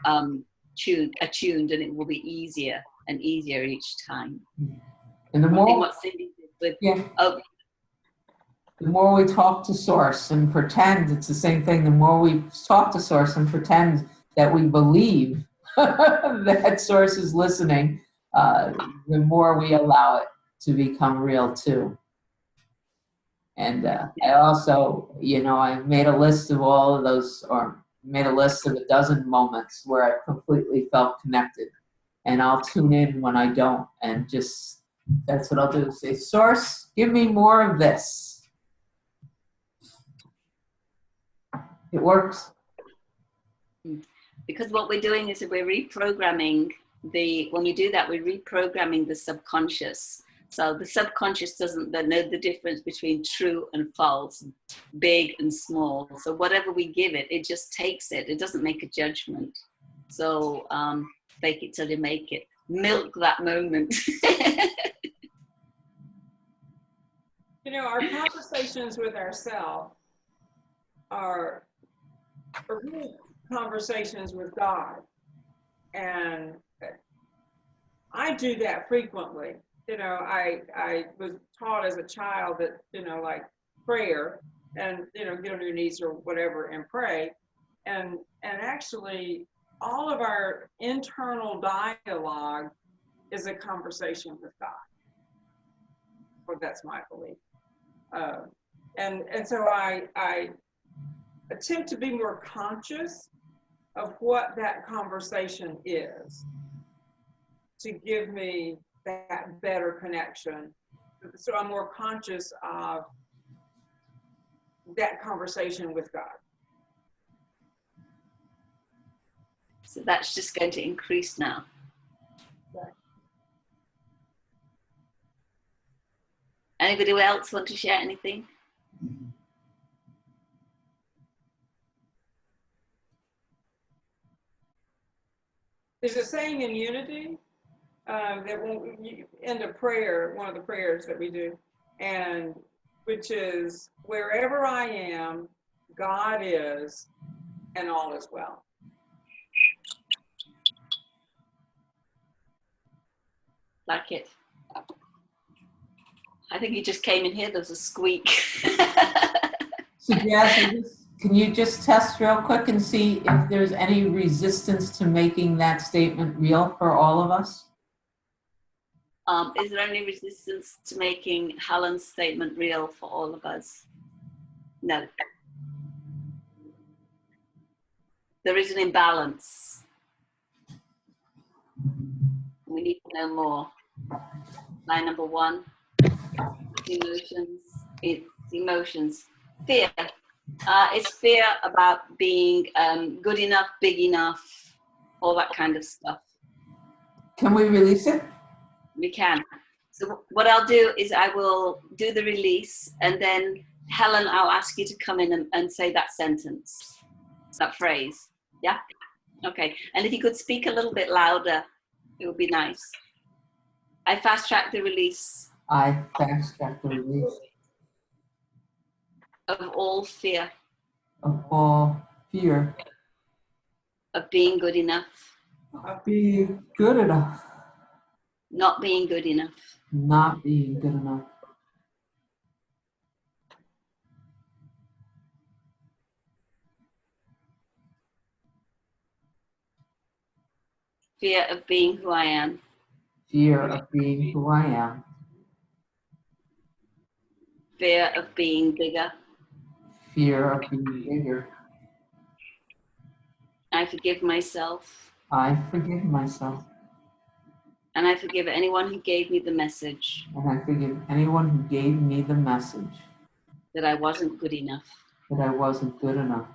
attuned, and it will be easier and easier each time. And the I think more, what Cindy did with, yeah, oh, the more we talk to Source and pretend it's the same thing, the more we talk to Source and pretend that we believe that Source is listening, the more we allow it to become real too. And I also, you know, I made a list of all of those, or made a list of a dozen moments where I completely felt connected. And I'll tune in when I don't, and just, that's what I'll do. Say, Source, give me more of this. It works. because what we're doing is we're reprogramming when we do that, we're reprogramming the subconscious. So the subconscious doesn't know the difference between true and false, big and small. So whatever we give it, it just takes it. It doesn't make a judgment. So fake it till you make it. Milk that moment. You know, our conversations with ourselves are really conversations with God. And I do that frequently. You know, I was taught as a child that, you know, like prayer and, you know, get on your knees or whatever and pray. And actually all of our internal dialogue is a conversation with God. Or that's my belief. And so I attempt to be more conscious of what that conversation is to give me that better connection. So I'm more conscious of that conversation with God. So that's just going to increase now. Right. Anybody else want to share anything? There's a saying in Unity that when we end a prayer, one of the prayers that we do, and which is, wherever I am, God is, and all is well. Like it. I think you just came in here, there was a squeak. So Jazz, can you just test real quick and see if there's any resistance to making that statement real for all of us? Is there any resistance to making Helen's statement real for all of us? No. There is an imbalance. We need to know more. Line number 1, emotions. Fear. It's fear about being good enough, big enough, all that kind of stuff. Can we release it? We can. So what I'll do is I will do the release, and then Helen, I'll ask you to come in and say that sentence, that phrase. Yeah? Okay. And if you could speak a little bit louder, it would be nice. I fast track the release. I fast track the release Of all fear. of all fear Of being good enough. of being good enough, Not being good enough. not being good enough. Fear of being who I am. Fear of being who I am. Fear of being bigger. Fear of being bigger. I forgive myself. I forgive myself. And I forgive anyone who gave me the message And I forgive anyone who gave me the message that I wasn't good enough that I wasn't good enough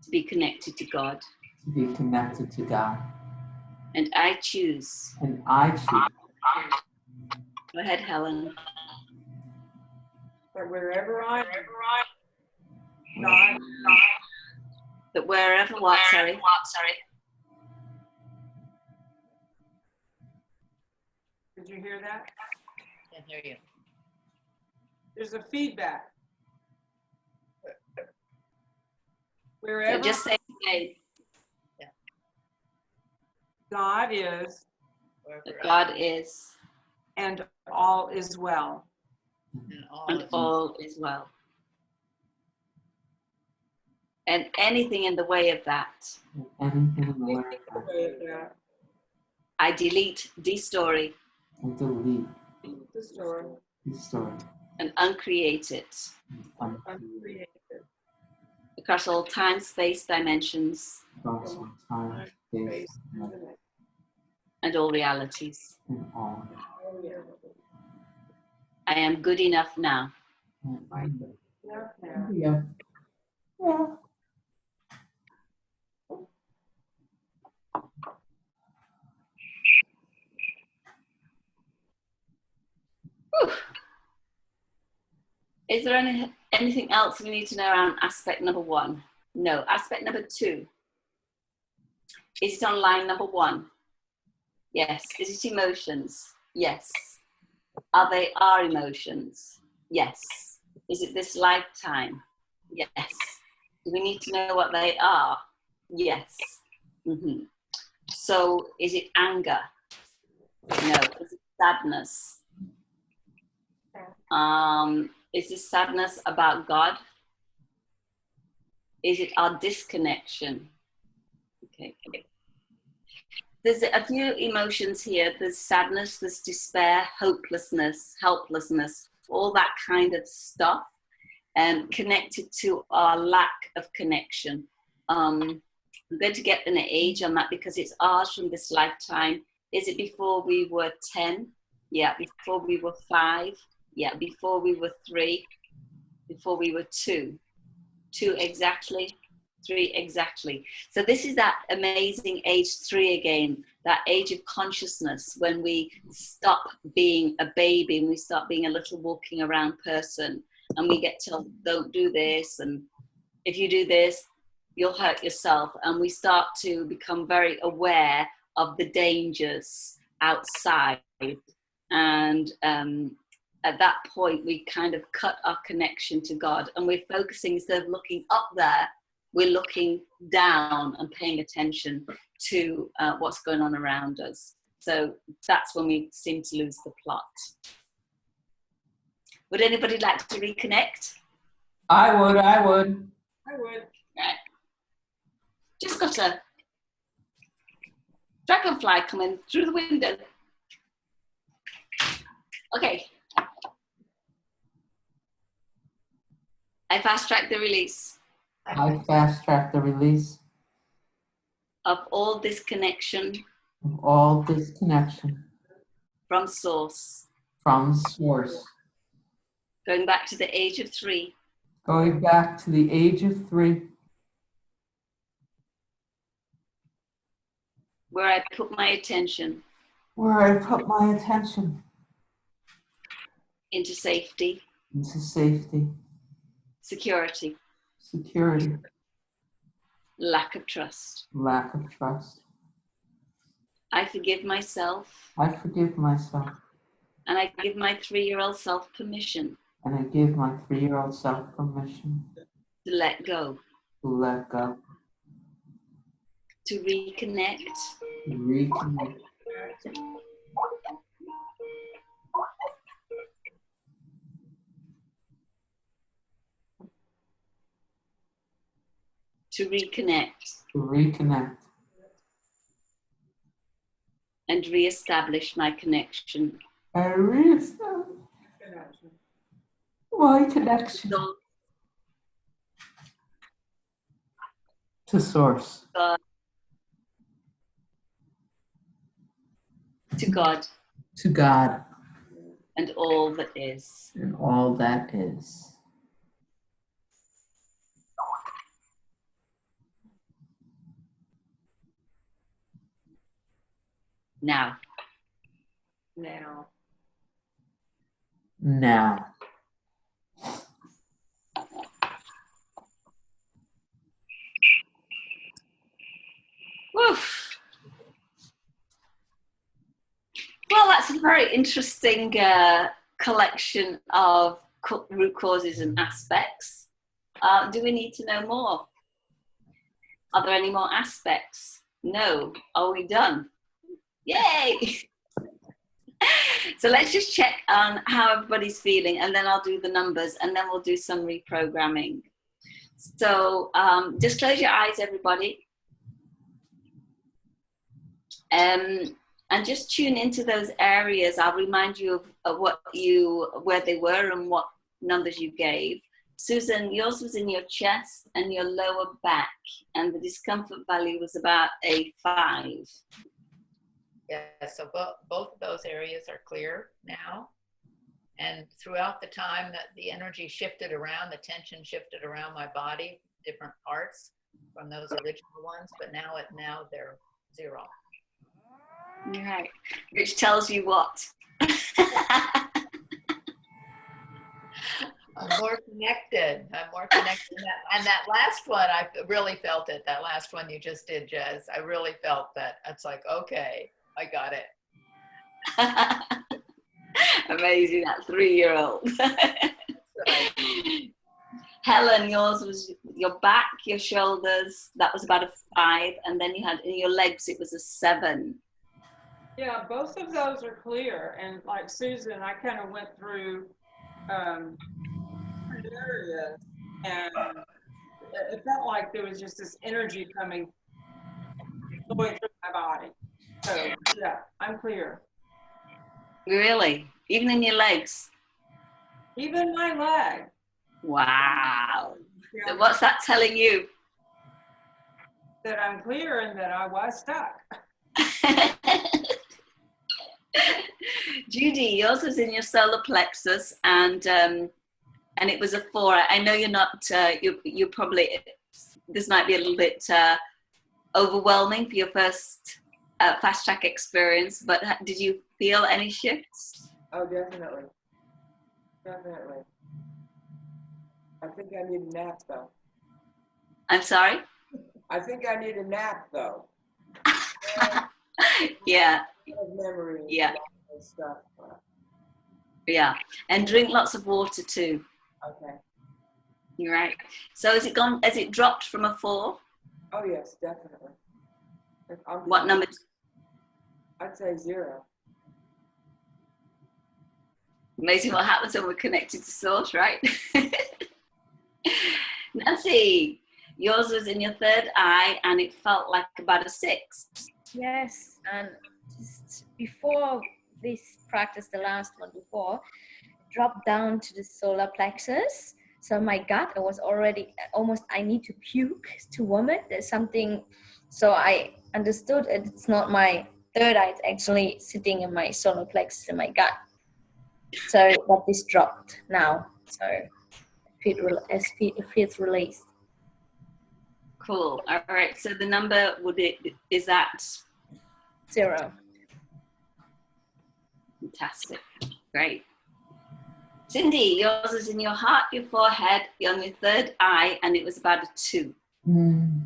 to be connected to God. to be connected to God. And I choose. And I choose Go ahead, Helen. But wherever I am, God, But wherever what, sorry? you hear that? Can't hear you. There's a feedback. So Wherever just say again, God is, Wherever that God is, and all is well. and all and is all is well. And anything in the way of that, Anything in the way of that, Way of that, I delete, destory, and delete the story, the story. and uncreate it And uncreated. across all time, space, dimensions, across all time, space, and all realities. and all. I am good enough now. Yeah. Yeah. Whew. Is there anything else we need to know around aspect number 1? No. Aspect number 2. Is it on line number 1? Yes. Is it emotions? Yes. Are they our emotions? Yes. Is it this lifetime? Yes. Do we need to know what they are? Yes. Mm-hmm. So is it anger? No. Is it sadness? Is this sadness about God? Is it our disconnection? Okay. There's a few emotions here. There's sadness, there's despair, hopelessness, helplessness, all that kind of stuff, connected to our lack of connection. I'm going to get an age on that because it's ours from this lifetime. Is it before we were 10? Yeah. Before we were 5? Yeah. Before we were 3? Before we were 2? 2 exactly? 3 exactly. So this is that amazing age 3 again, that age of consciousness when we stop being a baby and we start being a little walking around person, and we get told, don't do this, and if you do this, you'll hurt yourself. And we start to become very aware of the dangers outside. And at that point, we kind of cut our connection to God, and we're focusing, instead of looking up there, we're looking down and paying attention to what's going on around us. So that's when we seem to lose the plot. Would anybody like to reconnect? I would. I would. Right. Just got a dragonfly coming through the window. Okay. I fast track the release I fast track the release of all disconnection of all disconnection from source, from source, going back to the age of 3, going back to the age of 3, where I put my attention where I put my attention into safety, into safety, security, security, lack of trust. lack of trust. I forgive myself, I forgive myself, and I give my 3-year-old self permission and I give my 3-year-old self permission to let go, to let go, to reconnect, to reconnect, to reconnect, to reconnect, and reestablish my connection and reestablish my connection to source, to God to God, and all that is. and all that is. Now, Now. Now. woof. Well, that's a very interesting collection of root causes and aspects. Do we need to know more? Are there any more aspects? No. Are we done? Yay! So let's just check on how everybody's feeling, and then I'll do the numbers, and then we'll do some reprogramming. So just close your eyes, everybody. And just tune into those areas. I'll remind you of where they were and what numbers you gave. Susan, yours was in your chest and your lower back, and the discomfort value was about a 5. Yeah, so both of those areas are clear now. And throughout the time that the energy shifted around, the tension shifted around my body, different parts from those original ones, but now they're 0. Right, which tells you what? I'm more connected. And that last one, I really felt it. That last one you just did, Jez. I really felt that. It's like, okay, I got it. Amazing, that 3-year-old. Right. Helen, yours was your back, your shoulders, that was about a 5. And then you had in your legs, it was a 7. Yeah, both of those are clear. And like Susan, I kind of went through areas, and it felt like there was just this energy going through my body. So yeah, I'm clear. Really? Even in your legs? Even my leg. Wow. Yeah, So what's that telling you? that I'm clear and that I was stuck. Judy, yours was in your solar plexus, and it was a 4. I know you're not. You probably, this might be a little bit overwhelming for your first fast track experience. But did you feel any shifts? Oh, definitely. Definitely. I think I need a nap, though. I'm sorry? I think I need a nap, though. Yeah. Memory Yeah. and stuff. Yeah. And drink lots of water too. Okay. You're right. So has it dropped from a 4? Oh, yes, definitely. What number? I'd say 0. Amazing what happens when we're connected to source, right? Nancy, yours was in your 3rd eye, and it felt like about a 6. Yes, and just before this practice, the last one before, dropped down to the solar plexus. So my gut, I was already almost, I need to puke to vomit. There's something, so I understood it's not my 3rd eye, it's actually sitting in my solar plexus in my gut. So, but this dropped now, so it feels released. Cool. All right. So the number is that 0. Fantastic. Great. Cindy, yours is in your heart, your forehead, on your 3rd eye, and it was about a 2.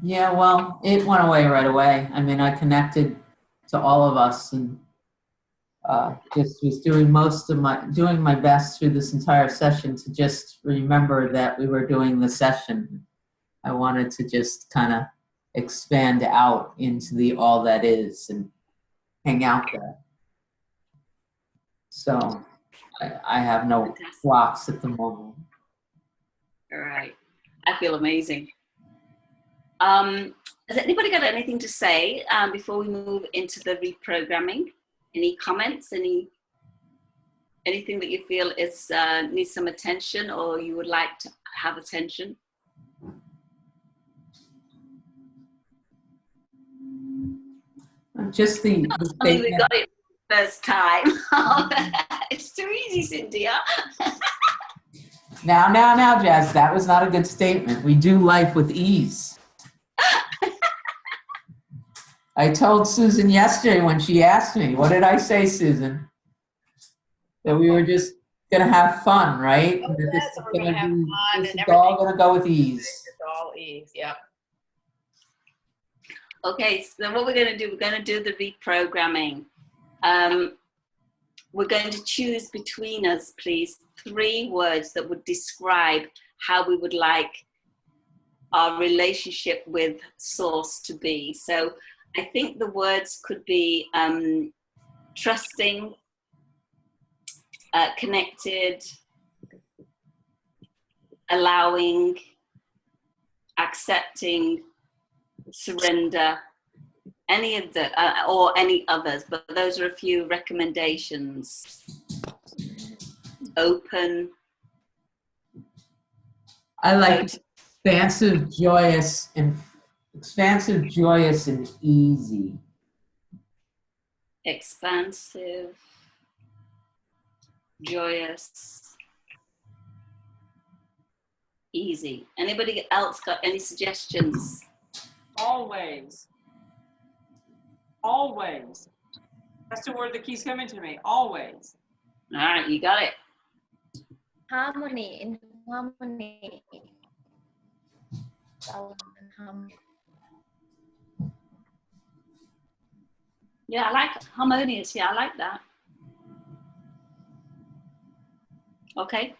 Yeah, well, it went away right away. I mean, I connected to all of us and just was doing my best through this entire session to just remember that we were doing the session. I wanted to just kind of expand out into the all that is and hang out there. So I have no Fantastic. blocks at the moment. All right. I feel amazing. Has anybody got anything to say before we move into the reprogramming? Any comments? Anything that you feel is needs some attention, or you would like to have attention? Just the We statement. got it first time. It's too easy, Cynthia. Now, Jazz, that was not a good statement. We do life with ease. I told Susan yesterday when she asked me, what did I say, Susan? That we were just going to have fun, right? Oh, That yes, we're gonna have fun this and is all everything. going to go with ease. It's all ease, yep. Okay, so what we're going to do, we're going to do the reprogramming. we're going to choose between us, please, 3 words that would describe how we would like our relationship with Source to be. So I think the words could be trusting, connected, allowing, accepting, surrender, any of the, or any others, but those are a few recommendations. Open. I like expansive, joyous, and easy. Expansive, joyous, easy. Anybody else got any suggestions? Always. Always. That's the word that keeps coming to me. Always. All right, you got it. Harmony, in harmony. Sound and harmony. Yeah, I like harmonious. Yeah, I like that. Okay.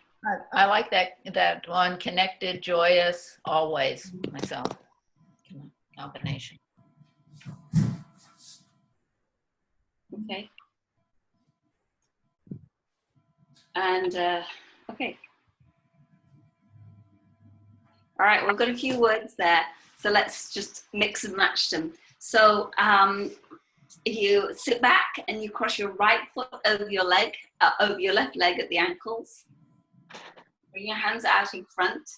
I like that one, connected, joyous, always, myself. Combination. Okay. And, okay. All right, we've got a few words there. So let's just mix and match them. So if you sit back and you cross your right foot over your leg, over your left leg at the ankles, bring your hands out in front.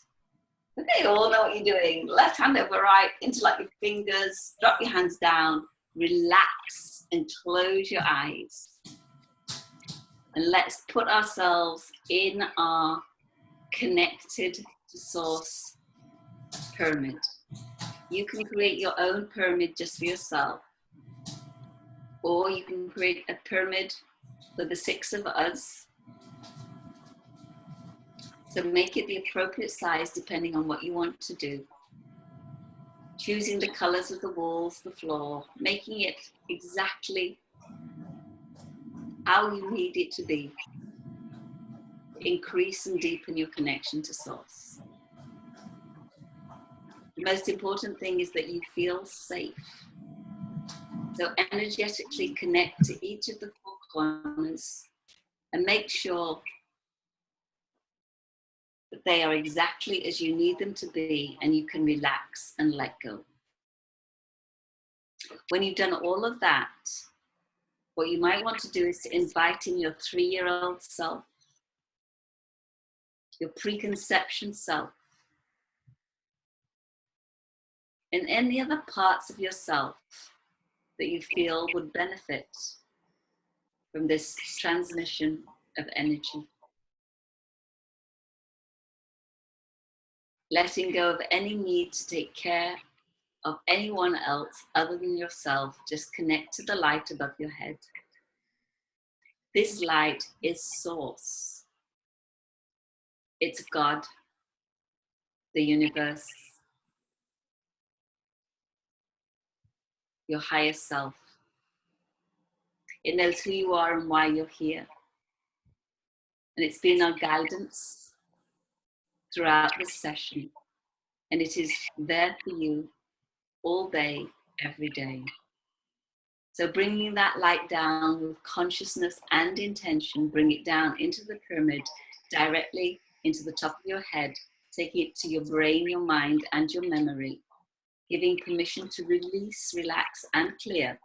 Okay, you all know what you're doing. Left hand over right, interlock your fingers, drop your hands down, relax and close your eyes. And let's put ourselves in our connected to Source pyramid. You can create your own pyramid just for yourself, or you can create a pyramid for the 6 of us. So make it the appropriate size depending on what you want to do. Choosing the colors of the walls, the floor, making it exactly how you need it to be. Increase and deepen your connection to Source. The most important thing is that you feel safe. So energetically connect to each of the 4 corners and make sure that they are exactly as you need them to be, and you can relax and let go. When you've done all of that, what you might want to do is to invite in your 3-year-old self, your preconception self, and any other parts of yourself that you feel would benefit from this transmission of energy. Letting go of any need to take care of anyone else other than yourself. Just connect to the light above your head. This light is Source. It's God, the universe, your higher self. It knows who you are and why you're here. And it's been our guidance throughout this session. And it is there for you all day, every day. So bringing that light down with consciousness and intention, bring it down into the pyramid, directly into the top of your head, taking it to your brain, your mind, and your memory, giving permission to release, relax, and clear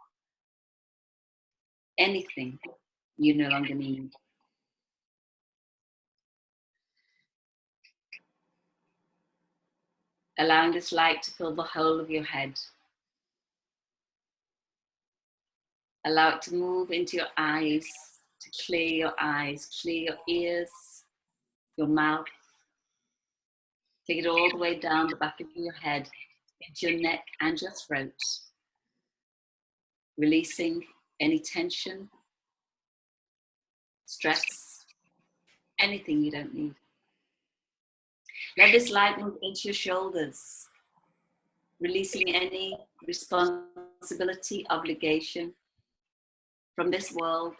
anything you no longer need. Allowing this light to fill the whole of your head. Allow it to move into your eyes, to clear your eyes, clear your ears, your mouth. Take it all the way down the back of your head, into your neck and your throat. Releasing any tension, stress, anything you don't need. Let this light move into your shoulders, releasing any responsibility, obligation from this world,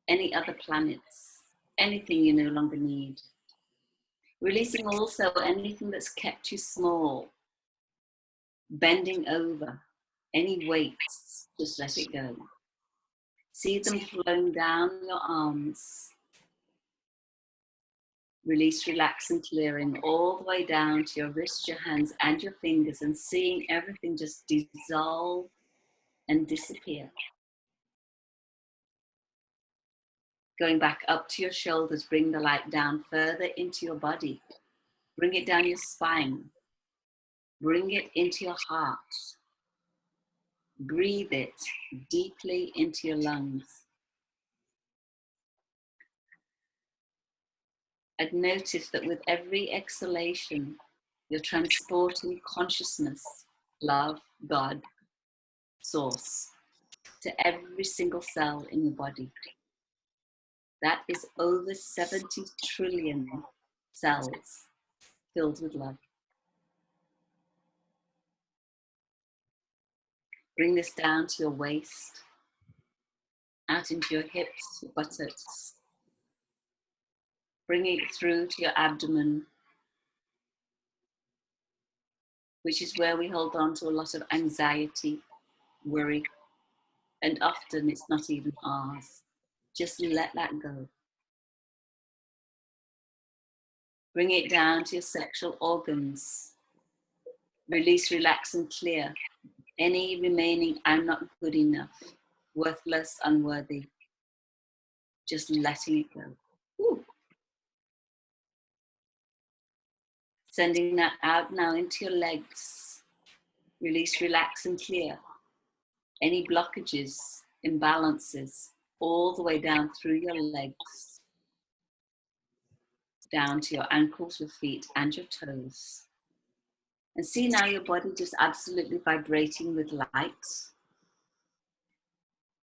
any other planets, anything you no longer need. Releasing also anything that's kept you small, bending over, any weights, just let it go. See them flowing down your arms. Release, relax, and clearing all the way down to your wrists, your hands, and your fingers, and seeing everything just dissolve and disappear. Going back up to your shoulders, bring the light down further into your body. Bring it down your spine. Bring it into your heart. Breathe it deeply into your lungs. And notice that with every exhalation, you're transporting consciousness, love, God, source, to every single cell in your body. That is over 70 trillion cells filled with love. Bring this down to your waist, out into your hips, your buttocks. Bring it through to your abdomen, which is where we hold on to a lot of anxiety, worry, and often it's not even ours. Just let that go. Bring it down to your sexual organs. Release, relax, and clear any remaining I'm not good enough, worthless, unworthy. Just letting it go. Woo. Sending that out now into your legs. Release, relax, and clear any blockages, imbalances, all the way down through your legs, down to your ankles, your feet, and your toes. And see now your body just absolutely vibrating with light.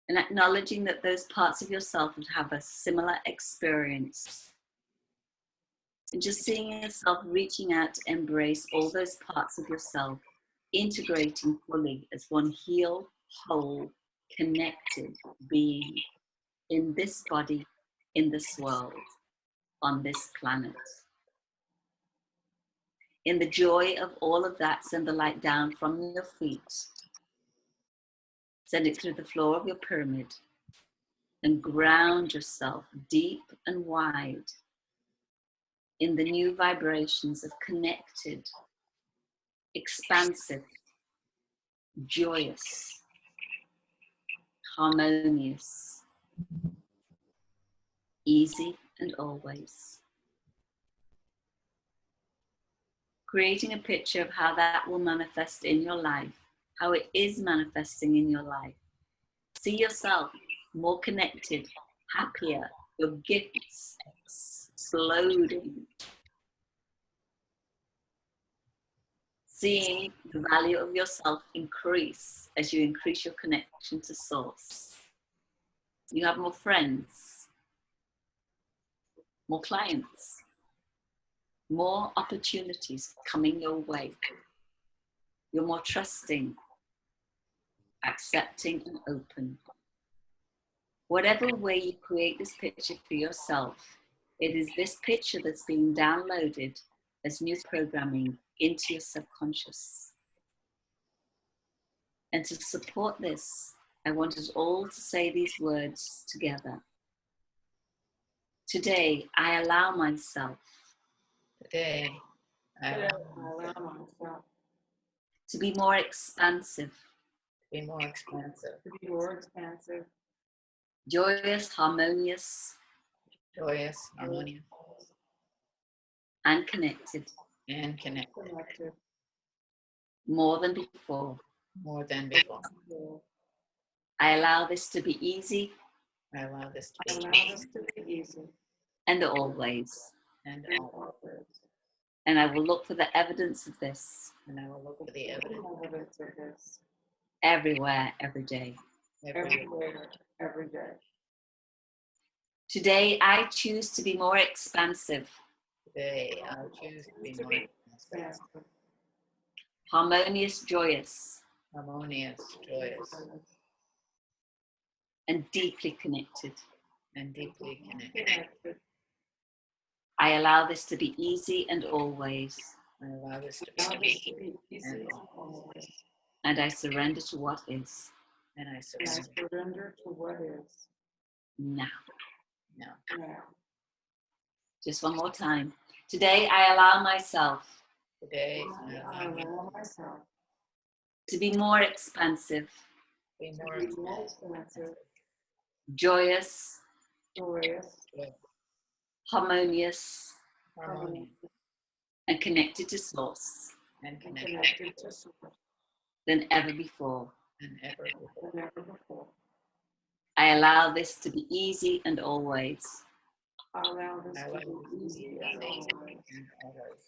And acknowledging that those parts of yourself would have a similar experience. And just seeing yourself reaching out to embrace all those parts of yourself, integrating fully as one healed, whole, connected being in this body, in this world, on this planet. In the joy of all of that, send the light down from your feet. Send it through the floor of your pyramid and ground yourself deep and wide in the new vibrations of connected, expansive, joyous, harmonious, easy and always. Creating a picture of how that will manifest in your life, how it is manifesting in your life. See yourself more connected, happier, your gifts exploding. Seeing the value of yourself increase as you increase your connection to source. You have more friends, more clients, more opportunities coming your way. You're more trusting, accepting, and open. Whatever way you create this picture for yourself, it is this picture that's being downloaded as new programming into your subconscious. And to support this, I want us all to say these words together. Today, I allow myself. Today, I Today, allow I allow myself To be more expansive, to be more expansive, to be more expansive, joyous, harmonious, joyous, harmonious, and connected, and connected connected, more than before. more than before. I allow this to be easy I allow this I to allow be this to be easy and always. and and all. always. And I will look for the evidence of this And I will look for the evidence Evidence of this everywhere, every day. everywhere. everywhere, every day. Today, I choose to be more expansive, Today, I choose to be more expansive, Expansive, harmonious, joyous, harmonious, joyous, and deeply connected. and deeply connected. Connected. I allow this to be easy and always, I allow this to Allow be this to easy be easy and and always. always. and I surrender to what is And I And I surrender surrender to what is now. now. now. Just one more time. Today, I allow myself Today, I I allow me allow myself to be more expansive, to be to more be more expansive, expansive, joyous, joyous, harmonious, harmonious, and connected to Source and and connected connected to Source than ever before. than ever before. than ever before. I allow this to be easy and always. I allow this I to allow be this to be easy easy and always. and always.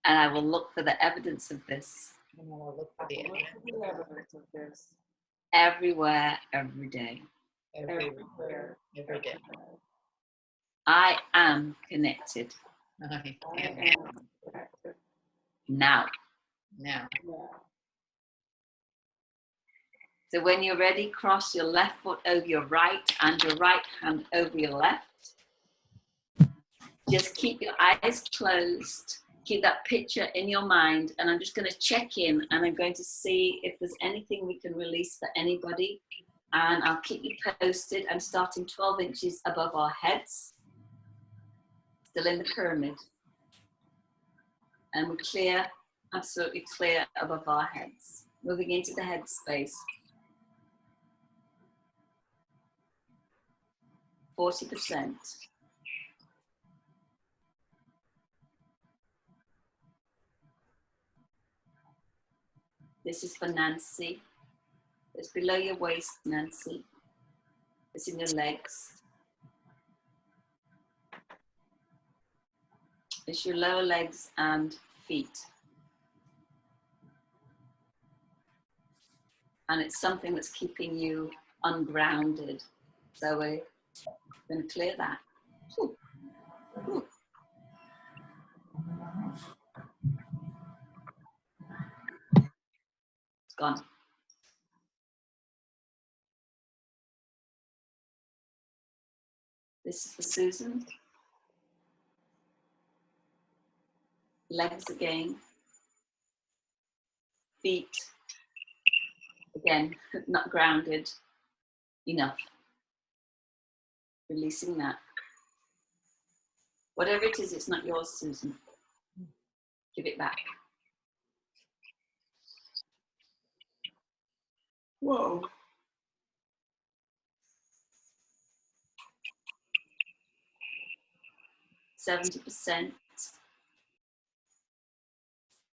And I will look for the evidence of this And I will look I for the will look for the evidence of this everywhere, every day. everywhere, everywhere, every day. I am connected I I am am connected now. now. now. So when you're ready, cross your left foot over your right and your right hand over your left. Just keep your eyes closed. Keep that picture in your mind. And I'm just going to check in and I'm going to see if there's anything we can release for anybody. And I'll keep you posted. I'm starting 12 inches above our heads. Still in the pyramid. And we're clear, absolutely clear above our heads. Moving into the head space. 40%. This is for Nancy. It's below your waist, Nancy. It's in your legs. It's your lower legs and feet. And it's something that's keeping you ungrounded. So we're going to clear that. Whew. Whew. It's gone. This is for Susan. Legs again. Feet. Again, not grounded. Enough. Releasing that. Whatever it is, it's not yours, Susan. Give it back. Whoa. 70%.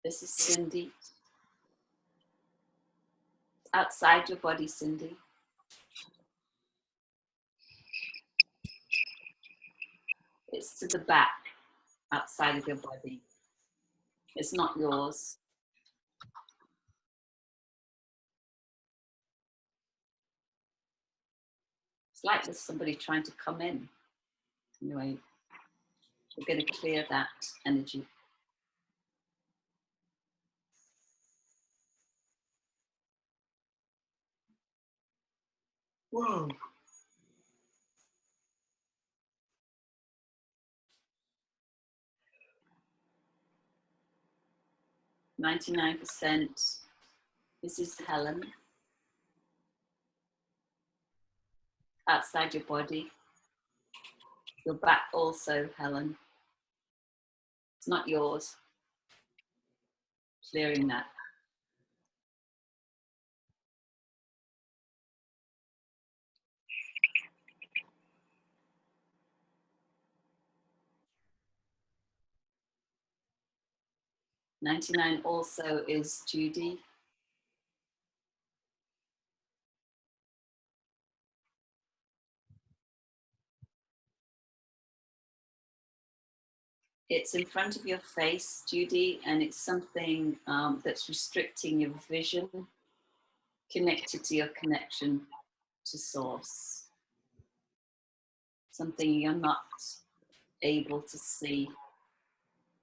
This is Cindy. Outside your body, Cindy. It's to the back, outside of your body. It's not yours. It's like there's somebody trying to come in. Anyway, we're going to clear that energy. Whoa. 99%. This is Helen. Outside your body. Your back also, Helen. It's not yours. Clearing that. $99 also is Judy. It's in front of your face, Judy, and it's something that's restricting your vision, connected to your connection to Source. Something you're not able to see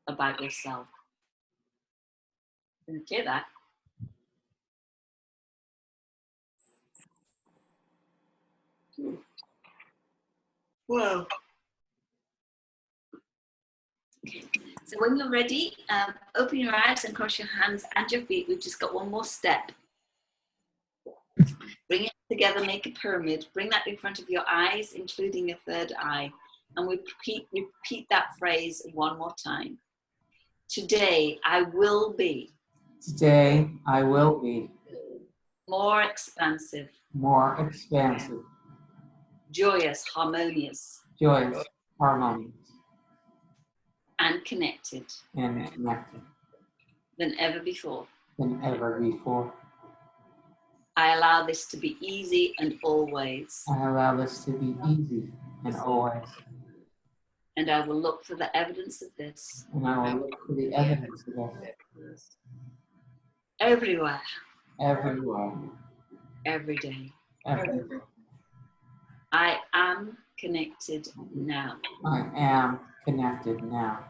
about yourself. Can you clear that? Whoa. Okay. So when you're ready, open your eyes and cross your hands and your feet. We've just got one more step. Bring it together, make a pyramid. Bring that in front of your eyes, including your third eye. And we repeat that phrase one more time. Today, I will be. Today, I will be More expansive. more expansive, Joyous, harmonious. joyous, harmonious, And connected and connected than ever before. than ever before. I allow this to be easy and always. I allow this to be easy and always. And I will look for the evidence of this And I will look for the evidence of it everywhere, everywhere, every day. everywhere. I am connected now. I am connected now.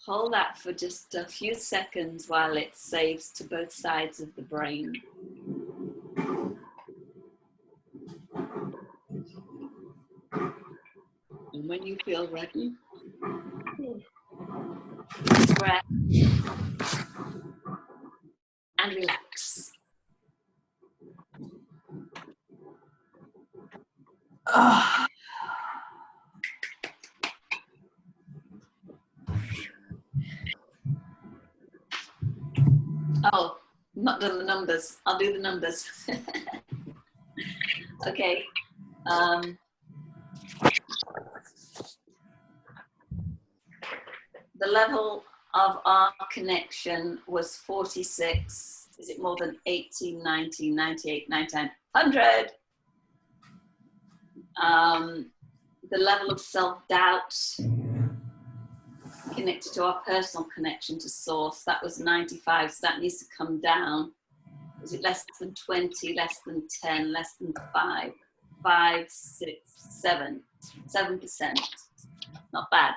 Hold that for just a few seconds while it saves to both sides of the brain. And when you feel ready, breath and relax. Ah. Oh, not done the numbers. I'll do the numbers. Okay. The level of our connection was 46. Is it more than 18, 19, 98, 99, 100? The level of self-doubt connected to our personal connection to source, that was 95, so that needs to come down. Is it less than 20, less than 10, less than 5, 5, 6, 7, 7%? Not bad.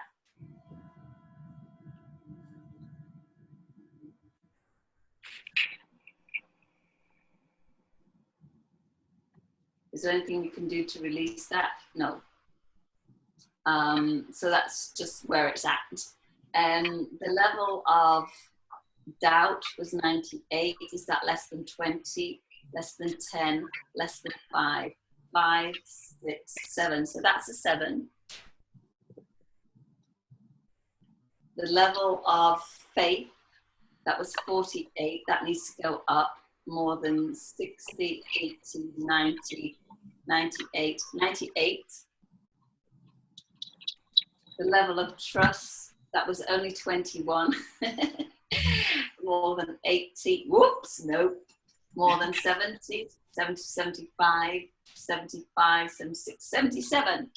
Is there anything you can do to release that? No. So that's just where it's at. The level of doubt was 98. Is that less than 20, less than 10, less than 5, 5, 6, 7? So that's a 7. The level of faith, that was 48. That needs to go up more than 60, 80, 90, 98, 98. The level of trust, that was only 21. More than 80, whoops, nope. More than 70, 70, 75, 75, 76, 77.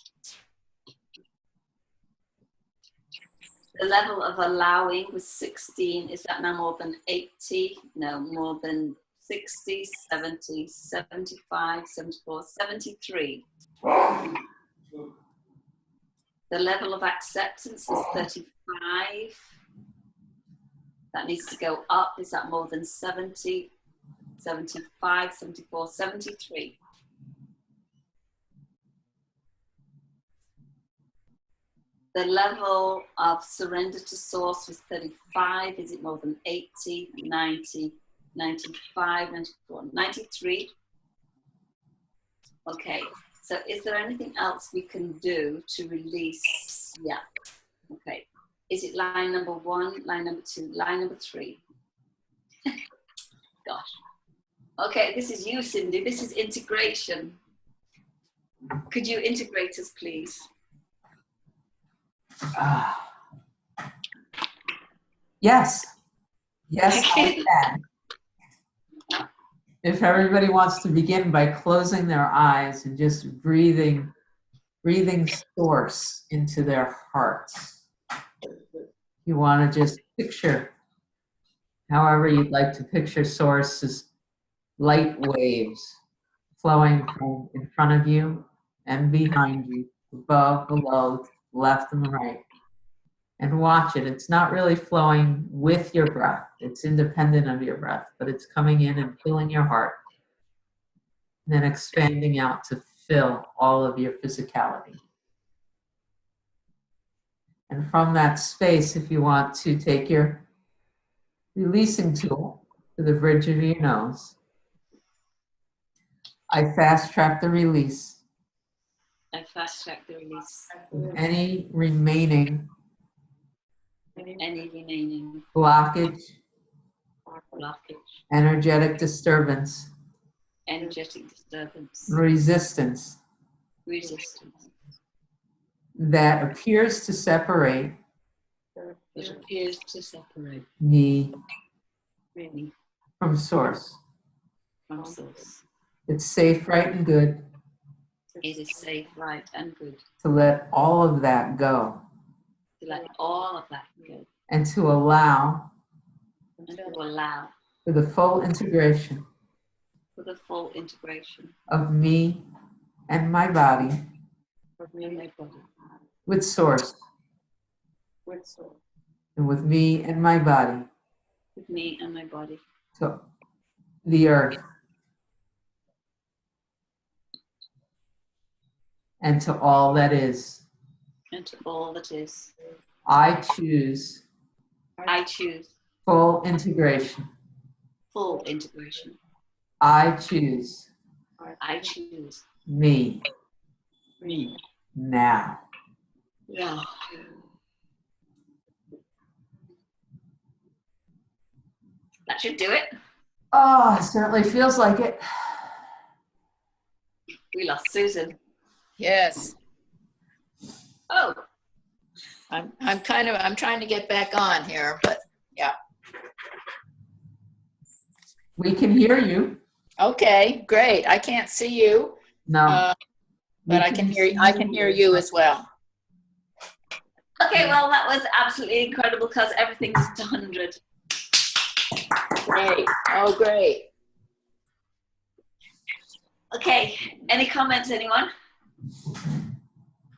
The level of allowing was 16. Is that now more than 80? No, more than 60, 70, 75, 74, 73. The level of acceptance is 35. That needs to go up. Is that more than 70, 75, 74, 73? The level of surrender to source was 35. Is it more than 80, 90, 95, 94, 93? Okay, so is there anything else we can do to release? Yeah, okay. Is it line number 1, line number 2, line number 3? Gosh. Okay, this is you, Cindy. This is integration. Could you integrate us, please? Yes. Yes, I can. If everybody wants to begin by closing their eyes and just breathing source into their hearts. You want to just picture, however you'd like to picture source, as light waves flowing from in front of you and behind you, above, below, left and right. And watch it. It's not really flowing with your breath. It's independent of your breath, but it's coming in and filling your heart. And then expanding out to fill all of your physicality. And from that space, if you want to take your releasing tool to the bridge of your nose, I fast track the release I fast track the release. of any remaining Any remaining blockage, blockage, energetic disturbance, energetic disturbance, resistance resistance that appears to separate that appears to separate me me from source. from source. It's safe, right, and good It is safe, right, and good to let all of that go to let all of that go and to allow and to allow for the full integration for the full integration of me and my body of me and my body with source With soul. and with me and my body with me and my body to the earth and to all that is. and to all that is. I choose I choose full integration. full integration. I choose I choose me me now. now. That should do it. Oh, it certainly feels like it. We lost Susan. Yes. Oh, I'm trying to get back on here, but We can hear you. okay, great. I can't see you, No. but we I can hear you as well. okay. Well, that was absolutely incredible because everything was 100. Great. Oh, great. Okay. Any comments, anyone?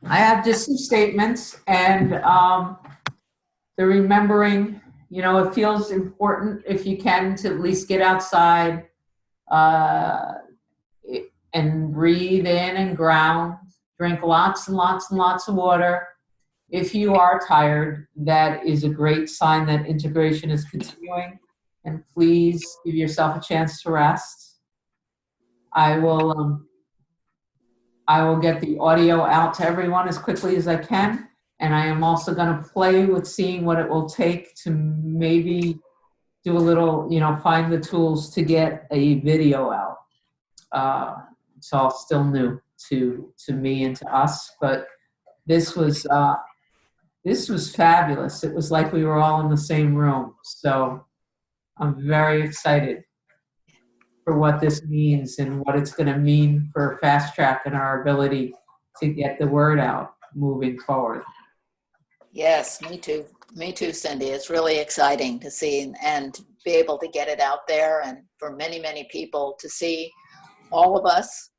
I have just some statements and the remembering, you know, it feels important if you can to at least get outside and breathe in and ground, drink lots and lots and lots of water. If you are tired, that is a great sign that integration is continuing, and please give yourself a chance to rest. I will get the audio out to everyone as quickly as I can. And I am also going to play with seeing what it will take to maybe do a little, you know, find the tools to get a video out. It's all still new to me and to us, but this was fabulous. It was like we were all in the same room. So I'm very excited for what this means and what it's going to mean for Fast Track and our ability to get the word out moving forward. Yes, me too. Me too, Cindy. It's really exciting to see and be able to get it out there, and for many, many people to see all of us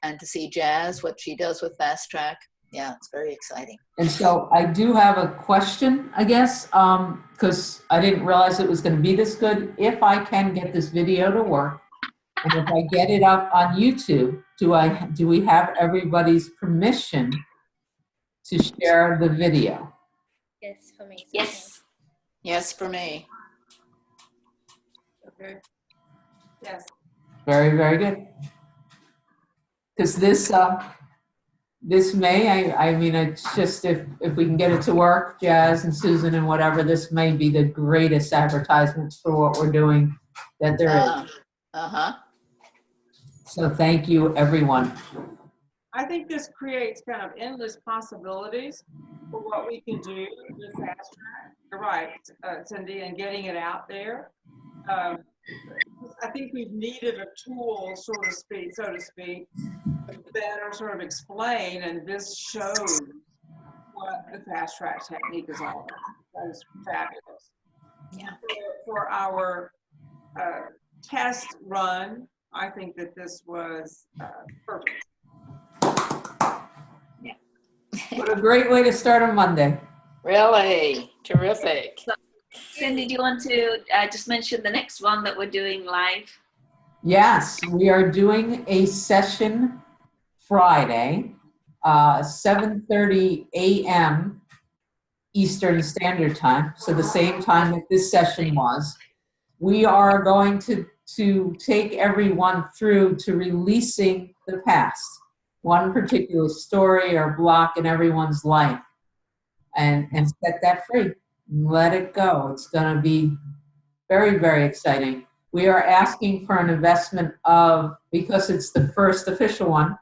and to see Jazz, what she does with Fast Track. Yeah, it's very exciting. And so I do have a question, I guess, because I didn't realize it was going to be this good. If I can get this video to work, and if I get it up on YouTube, do we have everybody's permission to share the video? Yes, for me. Yes. Yes, for me. Okay. Yes. Very, very good. Because this may, I mean, it's just if we can get it to work, Jazz and Susan and whatever, this may be the greatest advertisement for what we're doing that there is. Uh-huh. So thank you, everyone. I think this creates kind of endless possibilities for what we can do with Fast Track. You're right, Cindy, and getting it out there. I think we've needed a tool, so to speak, to better sort of explain, and this shows what the Fast Track technique is all about. That is fabulous. Yeah. For our test run, I think that this was perfect. What a great way to start a Monday. Really terrific. Cindy, do you want to just mention the next one that we're doing live? Yes, we are doing a session Friday, 7:30 a.m. Eastern Standard Time, so the same time that this session was. We are going to take everyone through to releasing the past, one particular story or block in everyone's life, and set that free. Let it go. It's going to be very, very exciting. We are asking for an investment of, because it's the first official one,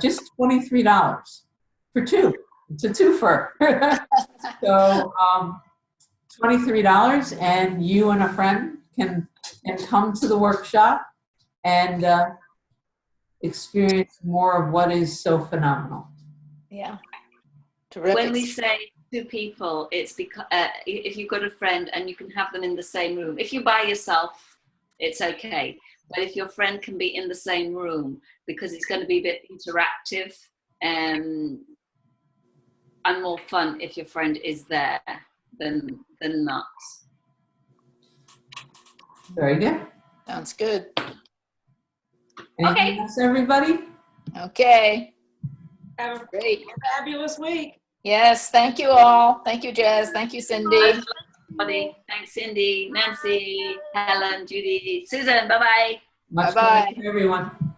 just $23 for two. It's a twofer. So $23, and you and a friend can come to the workshop and experience more of what is so phenomenal. Yeah. Terrific. When we say two people, it's because if you've got a friend and you can have them in the same room. If you're by yourself, it's okay. But if your friend can be in the same room, because it's going to be a bit interactive and more fun if your friend is there than not. Very good. Sounds good. Anything else, everybody? Okay. Have a Great. fabulous week. Yes. Thank you all. Thank you, Jazz. Thank you, Cindy. Everybody. Thanks, Cindy, Nancy, Helen, Judy, Susan. Bye-bye. Much Bye-bye. love to everyone.